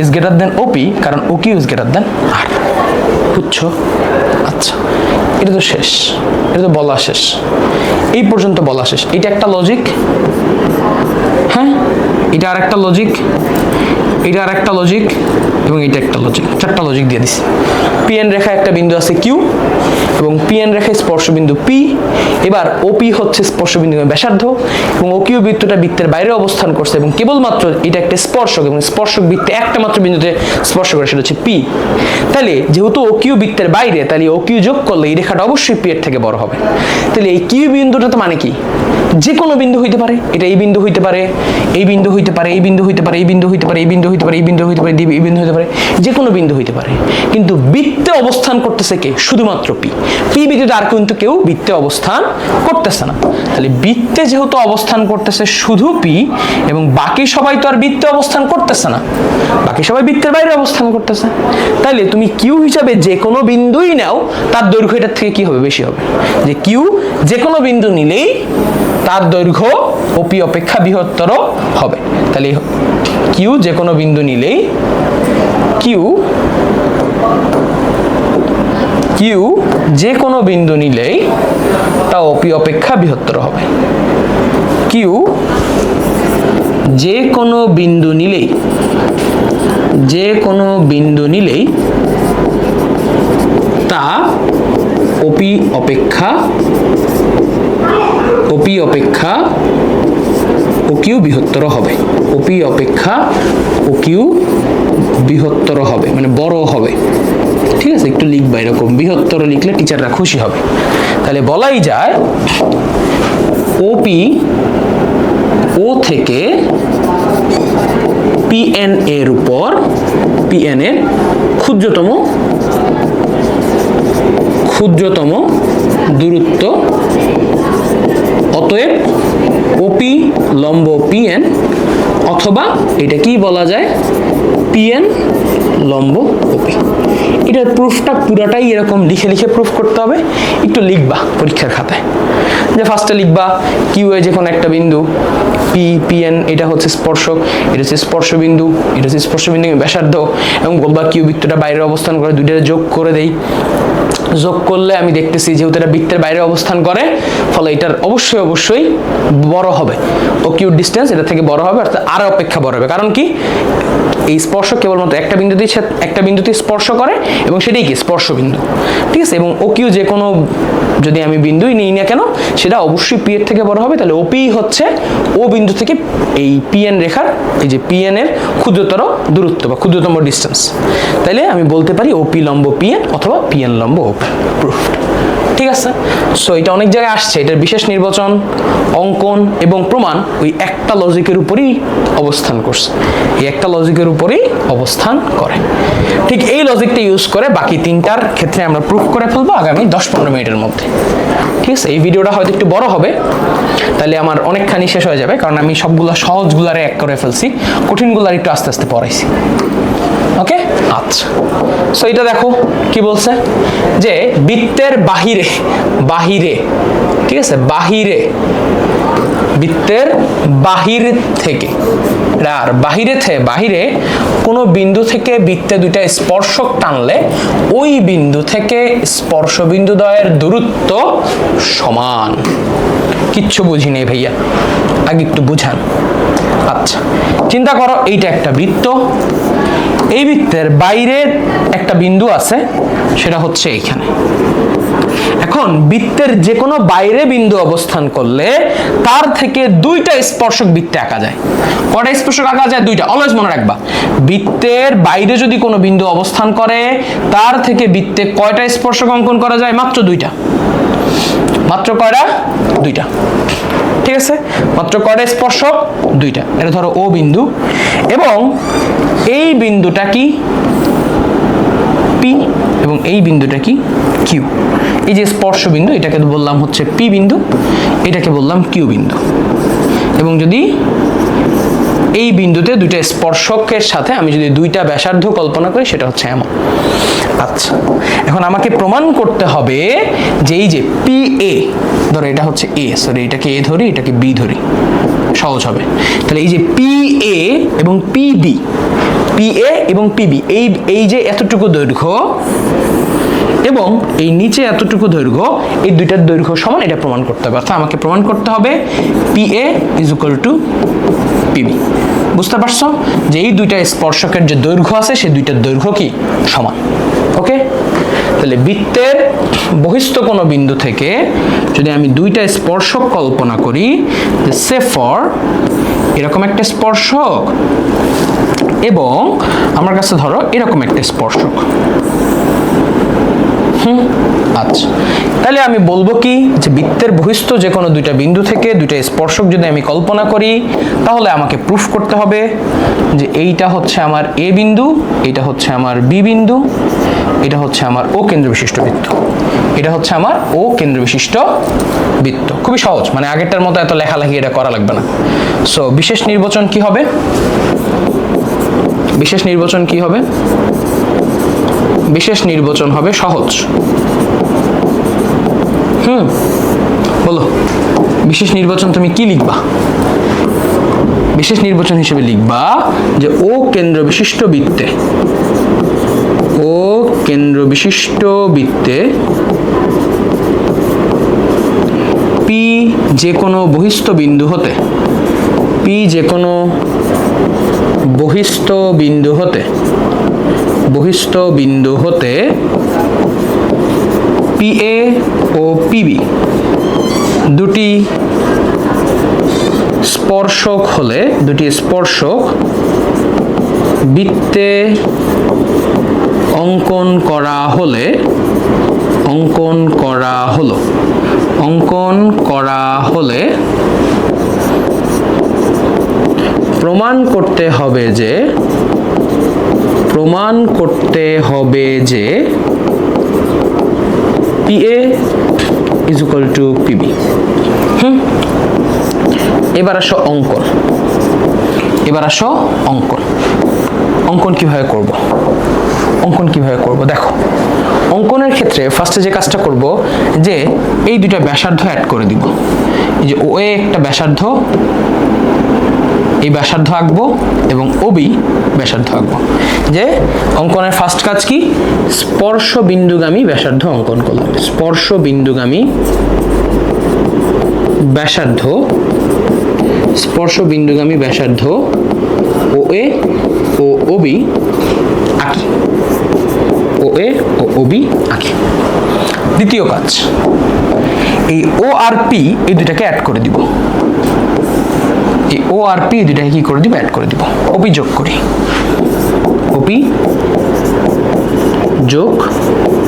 ইজ গ্রেটার দেন ওপি, কারণ ও কিউ ইজ গ্রেটার দেন আর। বুঝছো? আচ্ছা, এটা তো শেষ, এটা তো বলা শেষ, এই পর্যন্ত বলা শেষ। এটা একটা লজিক, হ্যাঁ, এটা আর একটা লজিক, এটা আর একটা লজিক, এবং এটা একটা লজিক, চারটা লজিক দিয়ে দিছি। পিএন রেখা একটা বিন্দু আছে কিউ, এবং পিএন রেখায় স্পর্শবিন্দু পি। এবার ওপি হচ্ছে স্পর্শবিন্দু ব্যাসার্ধ, এবং ও কিউ বৃত্তটা বৃত্তের বাইরে অবস্থান করছে, এবং কেবলমাত্র এটা একটা স্পর্শক, এবং স্পর্শক বৃত্তে একটা মাত্র বিন্দুতে স্পর্শ করে, সেটা হচ্ছে পি। তাহলে যেহেতু ও কিউ বৃত্তের বাইরে, তাহলে ও কিউ যোগ করলে এই রেখাটা অবশ্যই পি এর থেকে বড় হবে। তাহলে এই কিউ বিন্দুটা তো মানে কি, যে কোনো বিন্দু হইতে পারে, এটা এই বিন্দু হইতে পারে, এই বিন্দু হইতে পারে, এই বিন্দু হইতে পারে, এই বিন্দু হইতে পারে, এই বিন্দু হইতে পারে, এই বিন্দু হইতে পারে, এই বিন্দু হইতে পারে, যে কোনো বিন্দু হইতে পারে। কিন্তু বৃত্তে অবস্থান করতেছে কে? শুধুমাত্র পি। পি ব্যতীত আর কিন্তু কেউ বৃত্তে অবস্থান করতেছে না। তাহলে বৃত্তে যেহেতু অবস্থান করতেছে শুধু পি, এবং বাকি সবাই তো আর বৃত্তে অবস্থান করতেছে না, বাকি সবাই বৃত্তের বাইরে অবস্থান করতেছে। তাহলে তুমি কিউ হিসাবে যে কোনো বিন্দুই নাও, তার দৈর্ঘ্য এটার থেকে কি হবে? বেশি হবে। যে কিউ যে কোনো বিন্দু নিলেই তার দৈর্ঘ্য ওপি অপেক্ষা বৃহত্তর হবে। তাহলে কিউ যে কোনো বিন্দু নিলেই কিউ যে কোনো বিন্দু নিলেই তা ওপি অপেক্ষা বৃহত্তর হবে। কিউ যে কোনো বিন্দু নিলেই তা ওপি অপেক্ষা ও কিউ বৃহত্তর হবে। ওপি অপেক্ষা ও কিউ বৃহত্তর হবে, মানে বড় হবে। ঠিক আছে, একটু লিখবা এরকম, বৃহত্তর লিখলে টিচাররা খুশি হবে। তাহলে বলাই যায় ওপি ও থেকে পিএন এর উপর, পিএন এর ক্ষুদ্রতম দূরত্ব, অতএব ওপি লম্ব পিএন, অথবা এটা কি বলা যায় পিএন লম্ব ওপি। এটার প্রুফটা পুরাটাই এরকম লিখে লিখে প্রুফ করতে হবে। একটু লিখবা পরীক্ষার খাতায়, যে ফার্স্টে লিখবা কিউ এ যে কোনো একটা বিন্দু, পিএন এটা হচ্ছে স্পর্শক, এটা হচ্ছে স্পর্শবিন্দু, এটা হচ্ছে স্পর্শবিন্দু ব্যাসার্ধ, এবং বলবা কিউ বৃত্তটা বাইরে অবস্থান করে, দুইটা যোগ করে দেই। যোগ করলে আমি দেখতেছি যেহেতু এটা বৃত্তের বাইরে অবস্থান করে, ফলে এটার অবশ্যই বড় হবে, ও কিউর ডিস্টেন্স এটা থেকে বড় হবে, অর্থাৎ আর অপেক্ষা বড় হবে। কারণ কি, এই স্পর্শ কেবলমাত্র একটা বিন্দুতেই স্পর্শ করে, এবং সেটাই কি স্পর্শবিন্দু। ঠিক আছে, এবং ও কিউ যে কোনো যদি আমি বিন্দুই নিই না কেন, সেটা অবশ্যই পি এর থেকে বড় হবে। তাহলে ওপি হচ্ছে ও বিন্দু থেকে এই পিএন রেখার, এই যে পিএন এর ক্ষুদ্রতর দূরত্ব বা ক্ষুদ্রতম ডিস্টেন্স। তাইলে আমি বলতে পারি ওপি লম্ব পিএন অথবা পিএন লম্ব ওপি। প্রুফড। ঠিক আছে, সো এটা অনেক জায়গায় আসছে। এটার বিশেষ নির্বাচন, অঙ্কন এবং প্রমাণ ওই একটা লজিকের উপরই অবস্থান করছে, এই একটা লজিকের উপরেই অবস্থান করে। ঠিক এই লজিকটা ইউজ করে বাকি তিনটার ক্ষেত্রে আমরা প্রুফ করে ফেলবো আগামী 10-15 মিনিটের মধ্যে। ঠিক আছে, এই ভিডিওটা হয়তো একটু বড় হবে, তাহলে আমার অনেকখানি শেষ হয়ে যাবে, কারণ আমি সবগুলো সহজগুলারে এক করে ফেলছি, কঠিনগুলার একটু আস্তে আস্তে পড়াইছি। ওকে, আচ্ছা, সো এটা দেখো কি বলছে, যে বৃত্তের বাহিরে, ঠিক আছে, বৃত্তের বাহির থেকে, আর বাহিরে কোনো বিন্দু থেকে বৃত্তে দুইটা স্পর্শক টানলে ওই বিন্দু থেকে স্পর্শ বিন্দুদ্বয়ের দূরত্ব সমান। কিচ্ছু বুঝি নেই ভাইয়া, আগে একটু বুঝান। আচ্ছা, চিন্তা করো এইটা একটা বৃত্ত, এই বৃত্তের বাইরে একটা বিন্দু আছে, সেটা হচ্ছে এইখানে। এখন বৃত্তের যে কোনো বাইরে বিন্দু অবস্থান করলে তার থেকে দুইটা স্পর্শক বৃত্তে আঁকা যায়। কয়টা স্পর্শক আঁকা যায়? দুইটা। অলওয়েজ মনে রাখবা, বৃত্তের বাইরে যদি কোনো বিন্দু অবস্থান করে তার থেকে বৃত্তে কয়টা স্পর্শক অঙ্কন করা যায়? মাত্র দুইটা। মাত্র কয়টা? দুইটা। ঠিক আছে, মাত্র কয়টা স্পর্শক? দুইটা। এটা ধরো ও বিন্দু, এবং এই বিন্দুটা কি? পি, এবং এই বিন্দুটা কি? কিউ। এই যে স্পর্শ বিন্দু, এটাকে বললাম হচ্ছে পি বিন্দু, এটাকে বললাম কিউ বিন্দু। এবং যদি এই বিন্দুতে দুইটা স্পর্শকের সাথে আমি যদি দুইটা ব্যাসার্ধ কল্পনা করি সেটা হচ্ছে এমন। আচ্ছা, এখন আমাকে প্রমাণ করতে হবে যে এই যে পি এ, ধরো এটা হচ্ছে এ, সরি এটাকে এ ধরি, এটাকে বি ধরি, সহজ হবে। তাহলে এই যে পি এ এবং পি বি, পি এ এবং পি বি, এই যে এতটুকু দৈর্ঘ্য এবং এই নিচে এতটুকু দৈর্ঘ্য, এই দুইটার দৈর্ঘ্য সমান, এটা প্রমাণ করতে হবে। অর্থাৎ আমাকে প্রমাণ করতে হবে P A is equal two PB. বুঝতে পারছো যে এই দুইটা স্পর্শকের যে দৈর্ঘ্য আছে সেই দুইটার দৈর্ঘ্য কি সমান। ওকে, তাহলে বৃত্তের বহিস্থ কোনো বিন্দু থেকে যদি আমি দুইটা স্পর্শক কল্পনা করি, যে সে ফর এরকম একটা স্পর্শক এবং আমার কাছে ধরো এরকম একটা স্পর্শক, আচ্ছা, তাহলে আমি বলবো কি যে বৃত্তের বহিস্থ যে কোনো দুইটা বিন্দু থেকে দুইটা স্পর্শক যদি আমি কল্পনা করি, তাহলে আমাকে প্রুফ করতে হবে যে এইটা হচ্ছে আমার এ বিন্দু, এটা হচ্ছে আমার বি বিন্দু, এটা হচ্ছে আমার ও কেন্দ্র বিশিষ্ট বৃত্ত, এটা হচ্ছে আমার ও কেন্দ্র বিশিষ্ট বৃত্ত। খুবই সহজ, মানে আগেরটার মতো এত লেখালেখি এটা করা লাগবে না। সো বিশেষ নির্বাচন কি হবে? বিশেষ নির্বাচন কি হবে? বিশেষ নির্বাচন হবে সহজ। বলো, বিশেষ নির্বাচন তুমি কি লিখবা? বিশেষ নির্বাচন হিসেবে লিখবা যে ও কেন্দ্র বিশিষ্ট বৃত্তে, ও কেন্দ্র বিশিষ্ট বৃত্তে পি যে কোনো বহিস্থ বিন্দু হতে, পি যে কোনো বহিস্থ বিন্দু হতে, বহিস্থ বিন্দু হতে পি এ ও পিবি দুটি স্পর্শক হলে, দুটি স্পর্শক বৃত্তে অঙ্কন করা হলে, অঙ্কন করা হলো, অঙ্কন করা হলে প্রমাণ করতে হবে যে, প্রমাণ করতে হবে যে P A is equal two PB. এবার আসো অঙ্কন, এবার আসো অঙ্কন। অঙ্কন কিভাবে করব? অঙ্কন কিভাবে করব দেখো, অঙ্কনের ক্ষেত্রে ফার্স্টে যে কাজটা করব যে এই দুইটা ব্যাসার্ধ অ্যাড করে দিব। এই যে ও এ একটা ব্যাসার্ধ, এই ব্যাসার্ধ আঁকবো এবং ওবি ব্যাসার্ধ আঁকবো। যে অঙ্কনের ফার্স্ট কাজ কি? স্পর্শ বিন্দুগামী ব্যাসার্ধ অঙ্কন করলাম। স্পর্শ বিন্দুগামী ব্যাসার্ধ, স্পর্শ বিন্দুগামী ব্যাসার্ধ ও এ ও ওবি আঁকি, ও এ ও ওবি আঁকি। দ্বিতীয় কাজ, এই ও আর পি এই দুটাকে অ্যাড করে দিব। এই ও আর পি দুটাকে কি করে দিব? অ্যাড করে দিব। ওপি যোগ করি, ওপি যোগ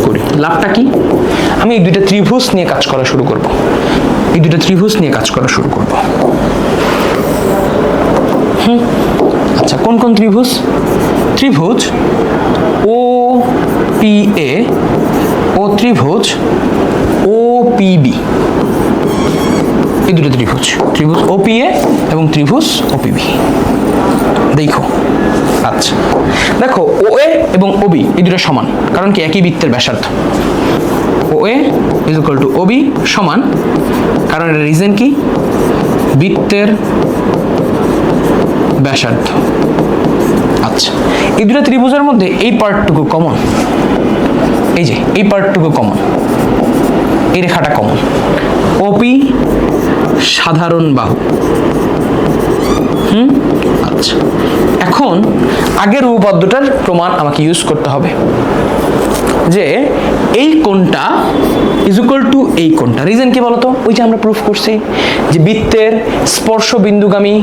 করি। লাভটা কি? আমি এই দুইটা ত্রিভুজ নিয়ে কাজ করা শুরু করব। এই দুইটা ত্রিভুজ নিয়ে কাজ করা শুরু করব। আচ্ছা, কোন কোন ত্রিভুজ? ত্রিভুজ ও পি এ ও ত্রিভুজ ও পি বি, এই দুটো ত্রিভুজ, ত্রিভুজ ও পি এ এবং ত্রিভুজ ও পি বি। দেখো, আচ্ছা দেখো, ও এ এবং ও বি এই দুটো সমান, কারণ কি একই বৃত্তের ব্যাসার্ধ। O A is equal to O B সমান, কারণ এর রিজন কি? বৃত্তের ব্যাসার্ধ। আচ্ছা, এই দুটো ত্রিভুজের মধ্যে এই পার্টটুকু কমন, এই যে এই পার্টটুকু কমন, এই রেখাটা কমন। ওপি সাধারণ বাহু। আচ্ছা, এখন আগের উপপাদ্যটার প্রমাণ আমাকে ইউজ করতে হবে যে এই কোণটা ইজ ইকুয়াল টু এই কোণটা। রিজন কি বলতো? ওই যে আমরা প্রুফ করছি যে বৃত্তের স্পর্শ বিন্দুগামী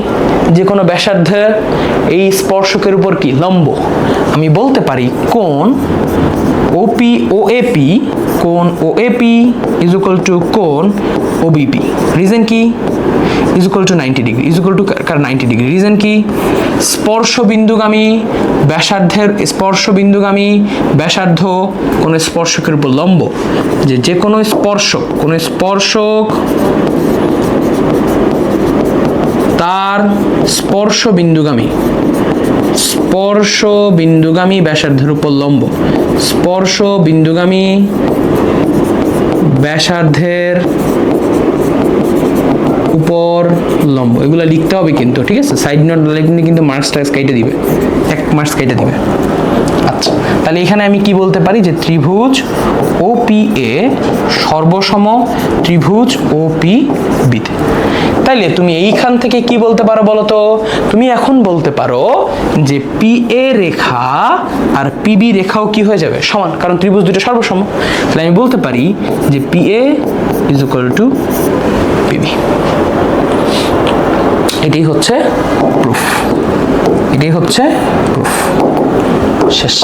যে কোনো ব্যাসার্ধে এই স্পর্শকের উপর কি লম্ব। আমি বলতে পারি কোণ ওপি ও এপি, কোণ ও এপি ইজ ইকুয়াল টু কোণ ওবিপি। রিজন কি? Is equal two 90 degree, is equal two 90 degree. Reason কি? স্পর্শ বিন্দুগামী ব্যাসার্ধের, স্পর্শ বিন্দুগামী ব্যাসার্ধ কোন স্পর্শকের উপর লম্ব। যে কোনো স্পর্শক, কোন স্পর্শক তার স্পর্শ বিন্দুগামী ব্যাসার্ধের উপর লম্ব, স্পর্শ বিন্দুগামী ব্যাসার্ধের উপর লম্ব, এগুলো লিখতে হবে কিন্তু, ঠিক আছে? সাইড নোট লিখলে কিন্তু মার্কস কেটে দিবে, 1 মার্কস কেটে দিবে। আচ্ছা, তাহলে এখানে আমি কি বলতে পারি যে ত্রিভুজ OPA সর্বসম ত্রিভুজ OPB তে। তাইলে তুমি এইখান থেকে কি বলতে পারো বলো তো? তুমি এখন বলতে পারো যে PA রেখা আর PB রেখাও কি হয়ে যাবে? সমান, কারণ ত্রিভুজ দুটো সর্বসম। তাহলে আমি বলতে পারি যে PA = PB। এটাই হচ্ছে প্রুফ, শেষ।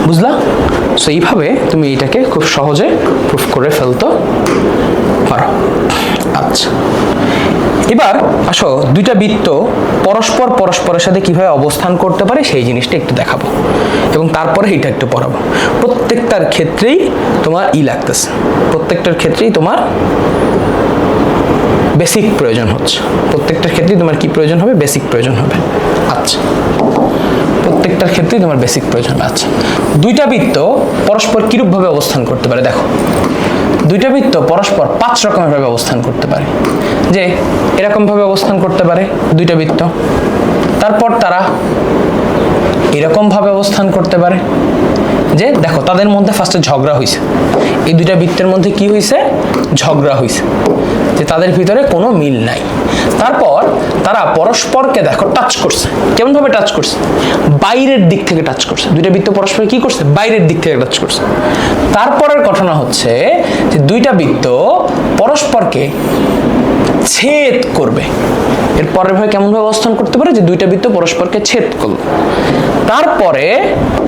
বুঝলা? সো এইভাবে তুমি এটাকে খুব সহজে প্রুফ করে ফেলতে পারো। আচ্ছা, এবার আসো দুইটা বৃত্ত পরস্পরের সাথে কিভাবে অবস্থান করতে পারে সেই জিনিসটা একটু দেখাবো, এবং তারপরে এটা একটু পড়াবো। প্রত্যেকটার ক্ষেত্রেই তোমার লাগতেছে, প্রত্যেকটার ক্ষেত্রেই তোমার বেসিক প্রয়োজন হচ্ছে, প্রত্যেকটার ক্ষেত্রেই তোমার কি প্রয়োজন হবে? বেসিক প্রয়োজন হবে। আচ্ছা, প্রত্যেকটার ক্ষেত্রেই তোমার বেসিক প্রয়োজন। আচ্ছা, দুইটা বৃত্ত পরস্পর কিরূপভাবে অবস্থান করতে পারে দেখো। দুইটা বৃত্ত পরস্পর 5 রকমের ভাবে অবস্থান করতে পারে। যে এরকম ভাবে অবস্থান করতে পারে দুইটা বৃত্ত, তারপর তারা এরকম ভাবে অবস্থান করতে পারে। যে দেখো তাদের মধ্যে ফার্স্টে ঝগড়া হয়েছে, এই দুইটা বৃত্তের মধ্যে কি হয়েছে? ঝগড়া হয়েছে, যে তাদের ভিতরে কোনো মিল নাই। তারপর তারা পরস্পরকে দেখো টাচ করছে। কেমন ভাবে টাচ করছে? বাইরের দিক থেকে টাচ করছে। দুইটা বৃত্ত পরস্পর কি করছে? বাইরের দিক থেকে টাচ করছে। তারপরের ঘটনা হচ্ছে যে দুইটা বৃত্ত পরস্পরকে ছেদ করবে। এর পরের ভাবে কেমন ভাবে অবস্থান করতে পারে? যে দুইটা বৃত্ত পরস্পরকে ছেদ করলো। তারপরে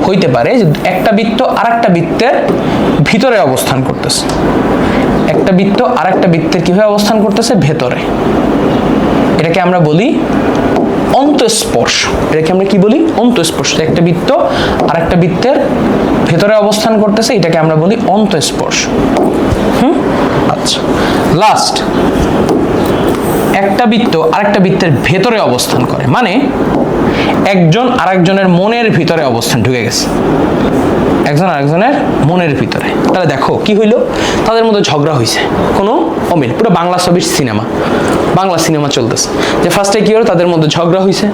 হইতে পারে যে একটা বৃত্ত আরেকটা বৃত্তের ভিতরে অবস্থান করতেছে, একটা বৃত্ত আরেকটা বৃত্তের কিভাবে অবস্থান করতেছে? ভেতরে। এটাকে আমরা বলি অন্তঃস্পর্শ। এটাকে আমরা কি বলি? অন্তঃস্পর্শ। একটা বৃত্ত আরেকটা বৃত্তের ভেতরে অবস্থান করতেছে, এটাকে আমরা বলি অন্তঃস্পর্শ। আচ্ছা, লাস্ট, একটা বৃত্ত আরেকটা বৃত্তের ভেতরে অবস্থান করে, মানে একজন আরেকজনের মনের ভিতরে অবস্থান ঢুকে গেছে, একজন আরেকজনের মনের ভিতরে। তাহলে দেখো কি হইলো? তাদের মধ্যে ঝগড়া হয়েছে, কোনো অমিল। পুরো বাংলা ছবির সিনেমা, বাংলা সিনেমা চলতেছে। যে ফার্স্টে কি হলো? তাদের মধ্যে ঝগড়া হয়েছে,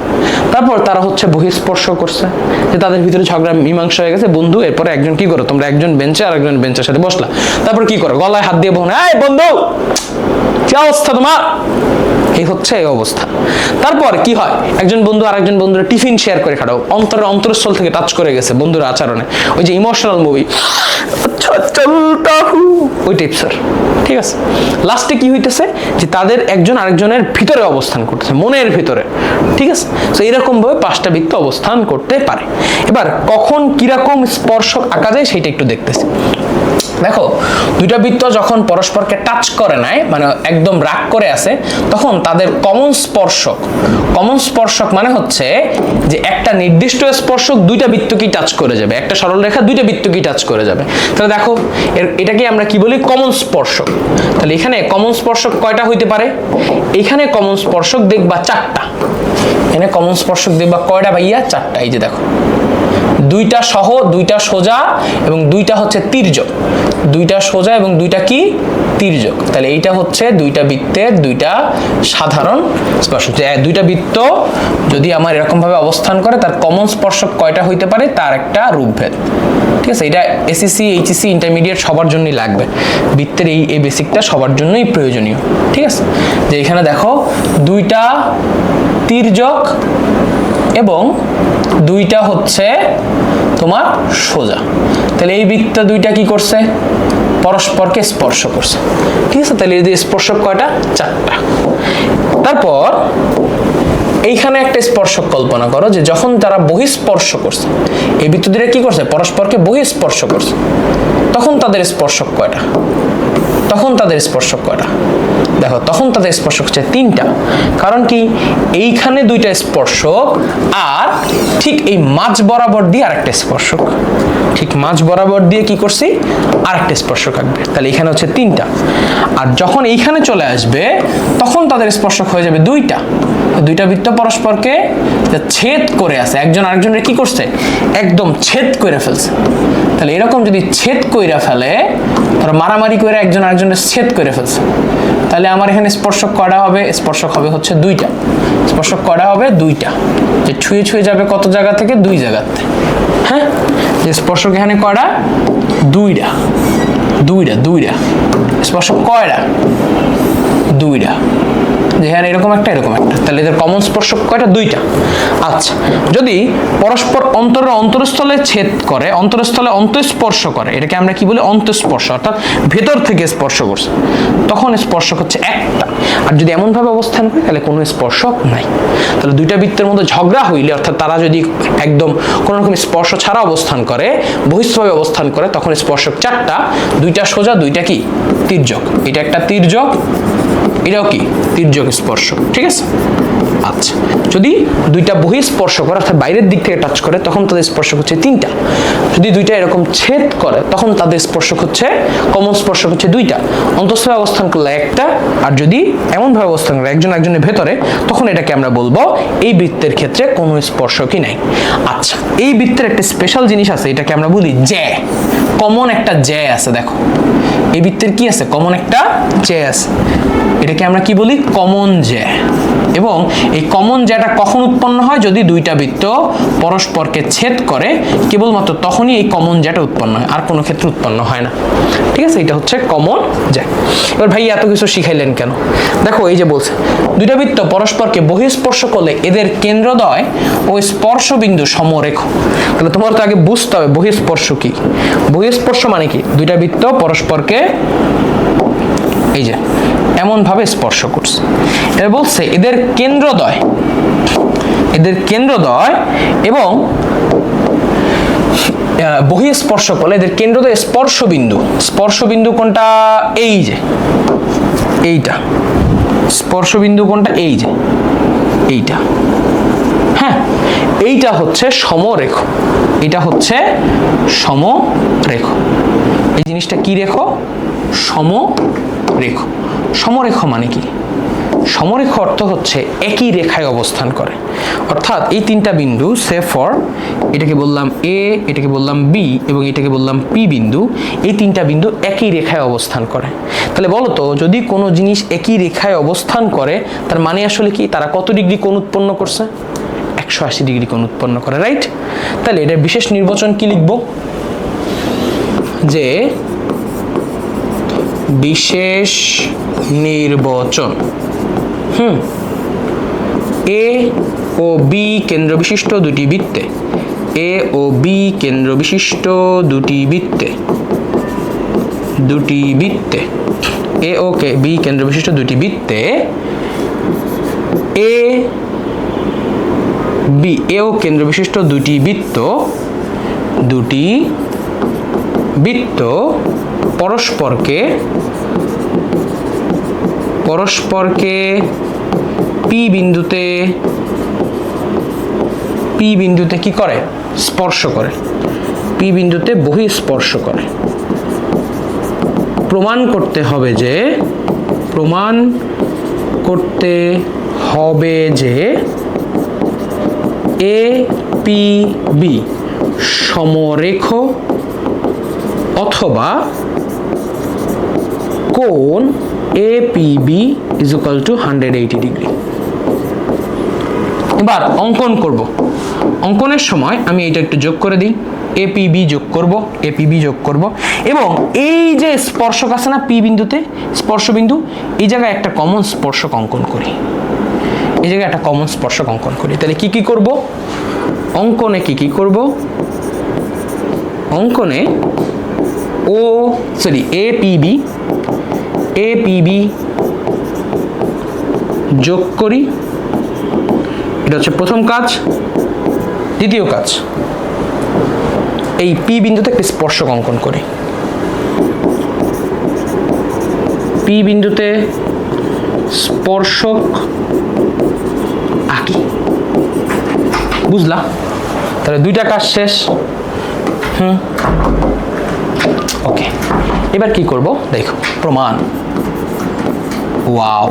তারপর তারা হচ্ছে বহিঃস্পর্শ করছে, যে তাদের ভিতরে ঝগড়া মীমাংসা হয়ে গেছে। বন্ধু, এরপরে একজন কি করো? তোমরা একজন বেঞ্চে আর একজন বেঞ্চের সাথে বসলা, তারপর কি করো? গলায় হাত দিয়ে বলো, এই বন্ধু কি অবস্থা তোমার? এই হচ্ছে এই অবস্থা। তারপর কি হয়? একজন বন্ধু আরেকজন বন্ধুর টিফিন শেয়ার করে খাওয়াও, অন্তরস্থল থেকে টাচ করে গেছে বন্ধুর আচরণে। ওই যে ইমোশনাল মুভি, আচ্ছা চলতা হু, ওই টাইপসের। ঠিক আছে, লাস্টে কি হইতেছে? যে তাদের একজন আরেকজনের ভিতরে অবস্থান করতেছে, মনের ভিতরে। ঠিক আছে, তো এরকম ভাবে 5টা বৃত্ত অবস্থান করতে পারে। এবার কখন কিরকম স্পর্শক আঁকা যায় সেটা একটু দেখতেছি। দেখো, দুইটা বৃত্ত যখন পরস্পরকে টাচ করে নেয়, মানে একদম রাগ করে আছে, তখন তাদের কমন স্পর্শক মানে হচ্ছে যে একটা নির্দিষ্ট স্পর্শক দুইটা বৃত্তকেই টাচ করে যাবে, একটা সরল রেখা দুইটা বৃত্তকেই টাচ করে যাবে। তাহলে দেখো এটাকে আমরা কি বলি? কমন স্পর্শক। তাহলে এখানে কমন স্পর্শক কয়টা হইতে পারে? এখানে কমন স্পর্শক দেখবা 4টা। এখানে কমন স্পর্শক দেখবা কয়টা ভাইয়া? 4টা। এই যে দেখো, দুইটা সহ, দুইটা সোজা এবং দুইটা হচ্ছে তির্যক। দুইটা সোজা এবং দুইটা কি? তির্যক। তাহলে এইটা হচ্ছে দুইটা বৃত্তের দুইটা সাধারণ স্পর্শক। দুইটা বৃত্ত যদি আমার এরকম ভাবে অবস্থান করে, তার কমন স্পর্শক কয়টা হইতে পারে? তার একটা রূপভেদ। ঠিক আছে, এটা এসএসসি, এইচএসসি, ইন্টারমিডিয়েট সবার জন্যই লাগবে। বৃত্তের এই বেসিকটা সবার জন্যই প্রয়োজনীয়। ঠিক আছে, যে এখানে দেখো দুইটা তির্যক এবং দুইটা হচ্ছে তোমার সোজা। তাহলে এই বৃত্ত দুইটা কি করছে? পরস্পরকে স্পর্শ করছে। ঠিক আছে, তাহলে এই স্পর্শক কয়টা? 4টা। তারপর এইখানে একটা স্পর্শক কল্পনা করো, যে যখন তারা বহিঃস্পর্শ করছে, এই বৃত্ত দুইটা কি করছে? পরস্পরকে বহিঃস্পর্শ করছে, তখন তাদের স্পর্শক কয়টা? তখন তাদের স্পর্শক কয়টা? দেখো তখন তাদের স্পর্শক হচ্ছে 3টা। কারণ কি, এইখানে 2টা স্পর্শক আর ঠিক এই মাঝ বরাবর দিয়ে আরেকটা স্পর্শক, ঠিক মাঝ বরাবর দিয়ে কি করছি আরেকটা স্পর্শক আঁকবে, তাহলে এখানে হচ্ছে 3টা। আর যখন এইখানে চলে আসবে তখন তাদের স্পর্শক হয়ে যাবে 2টা। 2টা বৃত্ত পরস্পরকে ছেদ করে আছে, একজন আরেকজনের কি করছে একদম ছেদ করে ফেলছে। তাহলে এরকম যদি ছেদ কইরা ফেলে, ধরো মারামারি করে একজন আরেকজনের ছেদ করে ফেলছে, তাহলে আমার এখানে স্পর্শক কয়টা হবে? স্পর্শক হবে হচ্ছে 2টা। স্পর্শক কয়টা হবে? 2টা। যে ছুঁয়ে ছুঁয়ে যাবে কত জায়গা থেকে? 2 জায়গাতে। হ্যাঁ, যে স্পর্শক এখানে কয়টা? 2টা। 2টা স্পর্শক কয়টা? 2টা। যেখানে এরকম একটা এরকম একটা, তাহলে এদের কমন স্পর্শক কয়টা? 2টা। আচ্ছা, যদি পরস্পর অন্তরের অন্তরস্থলে ছেদ করে, অন্তরস্থলে অন্তঃস্পর্শ করে, এটাকে আমরা কি বলি? অন্তঃস্পর্শ, অর্থাৎ ভেতর থেকে স্পর্শ করছে, তখন স্পর্শক হচ্ছে একটা। আর যদি এমন ভাবে অবস্থান করে তাহলে কোনো স্পর্শক নাই। তাহলে 2টা বৃত্তের মধ্যে ঝগড়া হইলে, অর্থাৎ তারা যদি একদম কোনো রকম স্পর্শ ছাড়া অবস্থান করে, বহিঃস্থভাবে অবস্থান করে, তখন স্পর্শক 4টা। 2টা সোজা, 2টা কি তির্যক। এটা একটা তির্যক, এটাও কি তির্যক স্পর্শক, ঠিক আছে? আচ্ছা, যদি 2টা বহিঃস্পর্শ করে অর্থাৎ বাইরের দিক থেকে টাচ করে, তখন তাদের স্পর্শক হচ্ছে 3টা। যদি 2টা এরকম ছেদ করে, তখন তাদের স্পর্শক হচ্ছে কমন স্পর্শক হচ্ছে 2টা। অন্তঃস্থলে অবস্থান করলে একটা, আর যদি এমন ভাবে অবস্থান করে একজন একজনের ভেতরে, তখন এটাকে আমরা বলবো এই বৃত্তের ক্ষেত্রে কোনো স্পর্শকই নাই। আচ্ছা, এই বৃত্তের একটা স্পেশাল জিনিস আছে, এটাকে আমরা বলি জ্যা। কমন একটা জ্যা আছে, দেখো এই বৃত্তের কি আছে? কমন একটা জ্যা আছে, এটাকে আমরা কি বলি? কমন জ্যা। এবং এই কমন জ্যাটা কখন উৎপন্ন হয়? যদি 2টা বৃত্ত পরস্পরকে ছেদ করে, কেবলমাত্র তখনই এই কমন জ্যাটা উৎপন্ন হয়, আর কোনো ক্ষেত্রে উৎপন্ন হয় না, ঠিক আছে? এটা হচ্ছে কমন জ্যা। এবার ভাই এত কিছু শিখাইলেন কেন? দেখো এই যে বলছে 2টা বৃত্ত পরস্পরকে বহিঃস্পর্শ করলে এদের কেন্দ্রদ্বয় ও স্পর্শবিন্দু সমরেখ। তাহলে তোমার তো আগে বুঝতে হবে বহিঃস্পর্শ কি। বহিঃস্পর্শ মানে কি? 2টা বৃত্ত পরস্পরকে এই যে এমন ভাবে স্পর্শ করছে। এটা বলছে এদের কেন্দ্রদ্বয়, এদের কেন্দ্রদ্বয় এবং বহিঃস্পর্শ করলে এদের কেন্দ্রদ্বয় স্পর্শবিন্দু। স্পর্শবিন্দু কোনটা? এই যে এইটা। স্পর্শবিন্দু কোনটা? এই যে এইটা। হ্যাঁ, এইটা হচ্ছে সমরেখ। এটা হচ্ছে সমরেখ। এই জিনিসটা কি রেখ? সমরেখ। সমরেখ মানে কি? সমরেখ অর্থ হচ্ছে একই রেখায় অবস্থান করে, অর্থাৎ এই 3টা বিন্দু সে ফর, এটাকে বললাম এ, এটাকে বললাম বি এবং এটাকে বললাম পি বিন্দু, এই 3টা বিন্দু একই রেখায় অবস্থান করে। তাহলে বলো তো, যদি কোনো জিনিস একই রেখায় অবস্থান করে তার মানে আসলে কি? তারা কত ডিগ্রি কোণ উৎপন্ন করছে? 180 ডিগ্রি কোণ উৎপন্ন করে, রাইট? তাহলে এটার বিশেষ নির্বাচন কি লিখব? যে বিশেষ নির্বাচন এ ও বি কেন্দ্র বিশিষ্ট 2টি বৃত্তে, এ ও বি কেন্দ্র বিশিষ্ট 2টি বৃত্তে, 2টি বৃত্তে, এ ও বি কেন্দ্র বিশিষ্ট 2টি বৃত্তে, এ বি এ ও কেন্দ্র বিশিষ্ট 2টি বৃত্ত, 2টি বৃত্ত পরস্পরকে পি বিন্দুতে কি করে? স্পর্শ করে। পি বিন্দুতে বহিঃস্পর্শ করে। প্রমাণ করতে হবে যে এ পি বি সমরেখ অথবা কোণ APB is equal to 180 degree. এবার অঙ্কন করব। অঙ্কনের সময় আমি এটা একটু যোগ করে দিই, APB যোগ করব এবং এই যে স্পর্শক আছে না পি বিন্দুতে, স্পর্শবিন্দু, এই জায়গায় একটা কমন স্পর্শক অঙ্কন করি। এই জায়গায় একটা কমন স্পর্শক অঙ্কন করি। তাহলে কি কি করব অঙ্কনে? কি কি করব অঙ্কনে? APB যোগ করি, এটা হচ্ছে প্রথম কাজ। দ্বিতীয় কাজ, এই পি বিন্দুতে একটা স্পর্শক অঙ্কন করি। পি বিন্দুতে স্পর্শক আঁকি। বুঝলা? তাহলে দুইটা কাজ শেষ। ওকে, এবার কি করব দেখো, প্রমাণ। ওয়াও,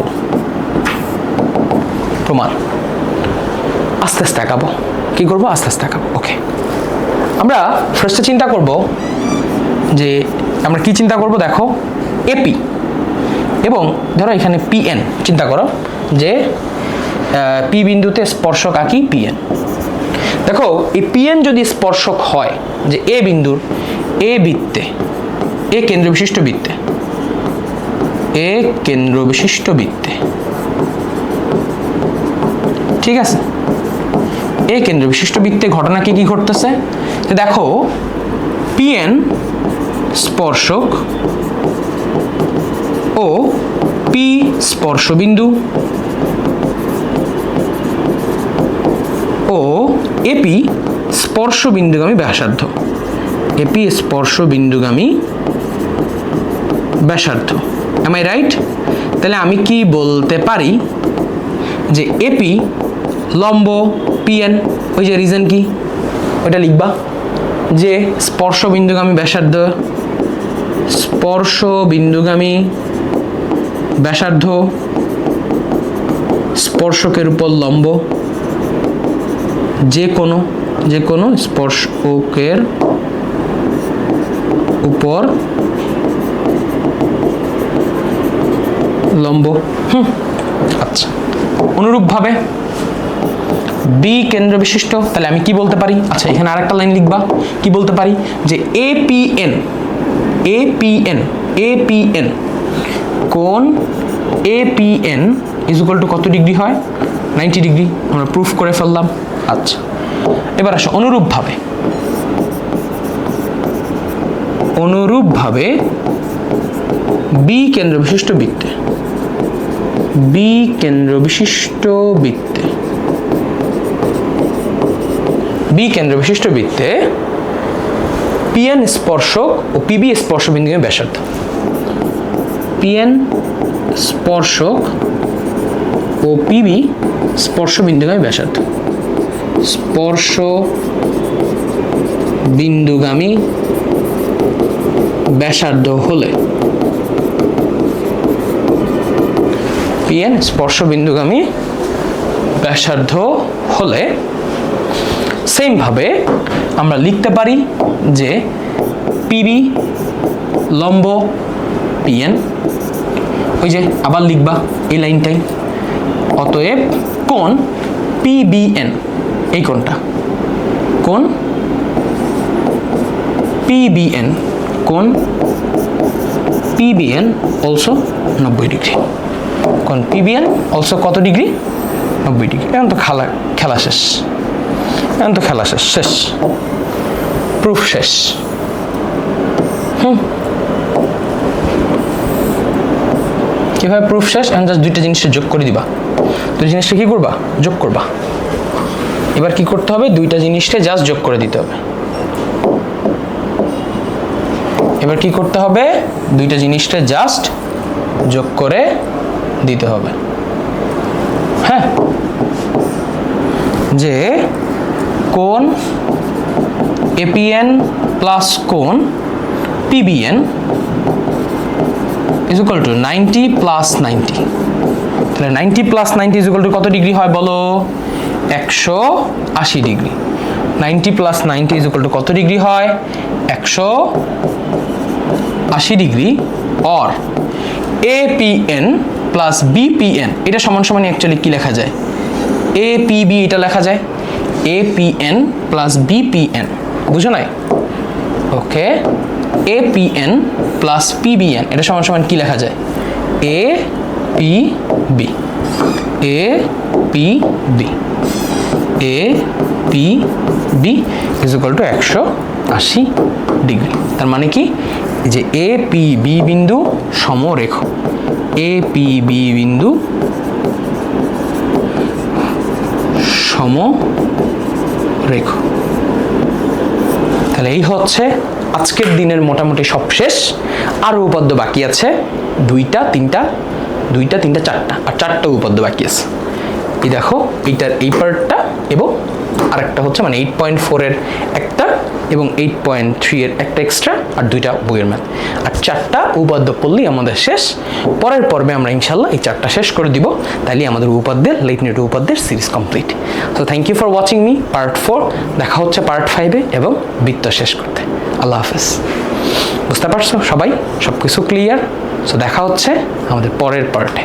প্রমাণ আস্তে আস্তে আঁকাবো। কি করব? আস্তে আস্তে আঁকাবো। ওকে, আমরা ফার্স্টে চিন্তা করব যে আমরা কি চিন্তা করব, দেখো এপি এবং ধরো এখানে পিএন চিন্তা করো, যে পি বিন্দুতে স্পর্শক আঁকি পিএন। দেখো এই পিএন যদি স্পর্শক হয়, যে এ বিন্দুর এ বৃত্তে, এ কেন্দ্র বিশিষ্ট বৃত্তে, এ কেন্দ্র বিশিষ্ট বৃত্তে, ঠিক আছে, এ কেন্দ্র বিশিষ্ট বৃত্তে ঘটনা কি কি ঘটতেছে, দেখো পিএন স্পর্শক ও পি স্পর্শবিন্দু ও এপি স্পর্শবিন্দুগামী ব্যাসার্ধ, এপি স্পর্শবিন্দুগামী ব্যাসার্ধ। Am I right? তাহলে আমি কি বলতে পারি যে এপি লম্ব পিএন, ওই যে রিজন কি ওইটা লিখবা, যে স্পর্শবিন্দুগামী ব্যাসার্ধ, স্পর্শবিন্দুগামী ব্যাসার্ধ স্পর্শকের উপর লম্ব, যে কোনো স্পর্শকের উপর লম্ব। আচ্ছা, অনুরূপভাবে বি কেন্দ্র বিশিষ্ট, তাহলে আমি কি বলতে পারি, আচ্ছা এখানে আরেকটা লাইন লিখবা, কি বলতে পারি, যে এপিএন, এপিএন, এপিএন কোণ এপিএন ইজ ইকুয়াল টু কত ডিগ্রি হয়? 90 ডিগ্রি। আমরা প্রুফ করে ফেললাম। আচ্ছা, এবার আসো অনুরূপভাবে বি কেন্দ্র বিশিষ্ট বৃত্তে, বি কেন্দ্র বিশিষ্ট বৃত্তে, বি কেন্দ্র বিশিষ্ট বৃত্তে পিএন স্পর্শক ও পিবি স্পর্শবিন্দুগামী ব্যাসার্ধ, পিএন স্পর্শক ও পিবি স্পর্শবিন্দুগামী ব্যাসার্ধ, স্পর্শ বিন্দুগামী ব্যাসার্ধ হলে, পিএন স্পর্শবিন্দুগামী ব্যাসার্ধ হলে সেম ভাবে আমরা লিখতে পারি যে পিবি লম্ব পিএন, ওই যে আবার লিখবা এই লাইনটাই, অতএব কোণ পিবিএন, এই কোণটা কোণ পিবিএন, কোণ পিবিএন অলসো 90 ডিগ্রি, কোণ পিবিএন অলসো কত ডিগ্রি? 90 ডিগ্রি। এখন তো খেলা শেষ, এখন তো খেলা শেষ, শেষ প্রুফ শেষ। কিভাবে প্রুফ শেষ? এখন জাস্ট দুইটা জিনিসটা যোগ করে দিবা, দুই জিনিসটা কি করবা? যোগ করবা। এবার কি করতে হবে? দুইটা জিনিসটা জাস্ট যোগ করে দিতে হবে। এবার কি করতে হবে? দুইটা জিনিসটা জাস্ট যোগ করে দিতে হবে। হ্যাঁ, যে কোণ এপিএন প্লাস কোণ PBN is equal two 90 plus 90। তাহলে 90 প্লাস 90 ইজ ইকুয়াল টু কত ডিগ্রি হয় বলো? 180 degree. 90 plus 90 is equal two কত ডিগ্রি হয়? 180 ডিগ্রি। অর এপিএন প্লাস বিপিএন, এটা সমান সমান অ্যাকচুয়ালি কি লেখা যায়? এপিবি এটা লেখা যায় এপিএন প্লাস বিপিএন, বুঝো নাই? ওকে, এপিএন প্লাস পিবিএন এটা সমান সমান কি লেখা যায়? A P B, A P B, A P B is equal to 180 degree. তার মানে কি? যে এ পি বি বিন্দু সমরেখ, এ পি বি বিন্দু সমরেখ। তাহলে এই হচ্ছে আজকের দিনের মোটামুটি সব শেষ। আরও উপপাদ্য বাকি আছে দুইটা তিনটা, চারটা, আর চারটা উপপাদ্য বাকি আছে। এই দেখো এইটার এই পার্টটা এবং আরেকটা হচ্ছে মানে 8.4 এর একটা এবং 8.3 এর একটা এক্সট্রা, আর দুইটা বইয়ের ম্যাথ, আর চারটা উপপাদ্য পড়লেই আমাদের শেষ। পরের পর্বে আমরা ইনশাল্লাহ এই চারটা শেষ করে দিব, তাইলে আমাদের উপপাদ্যের লেটনেট উপপাদ্যের series complete. So thank you for watching me part 4। দেখা হচ্ছে পার্ট 5-এ এবং বৃত্ত শেষ করতে। আল্লাহ হাফেজ। বুঝতে পারছো সবাই? সব কিছু ক্লিয়ার? সো দেখা হচ্ছে আমাদের পরের পার্টে।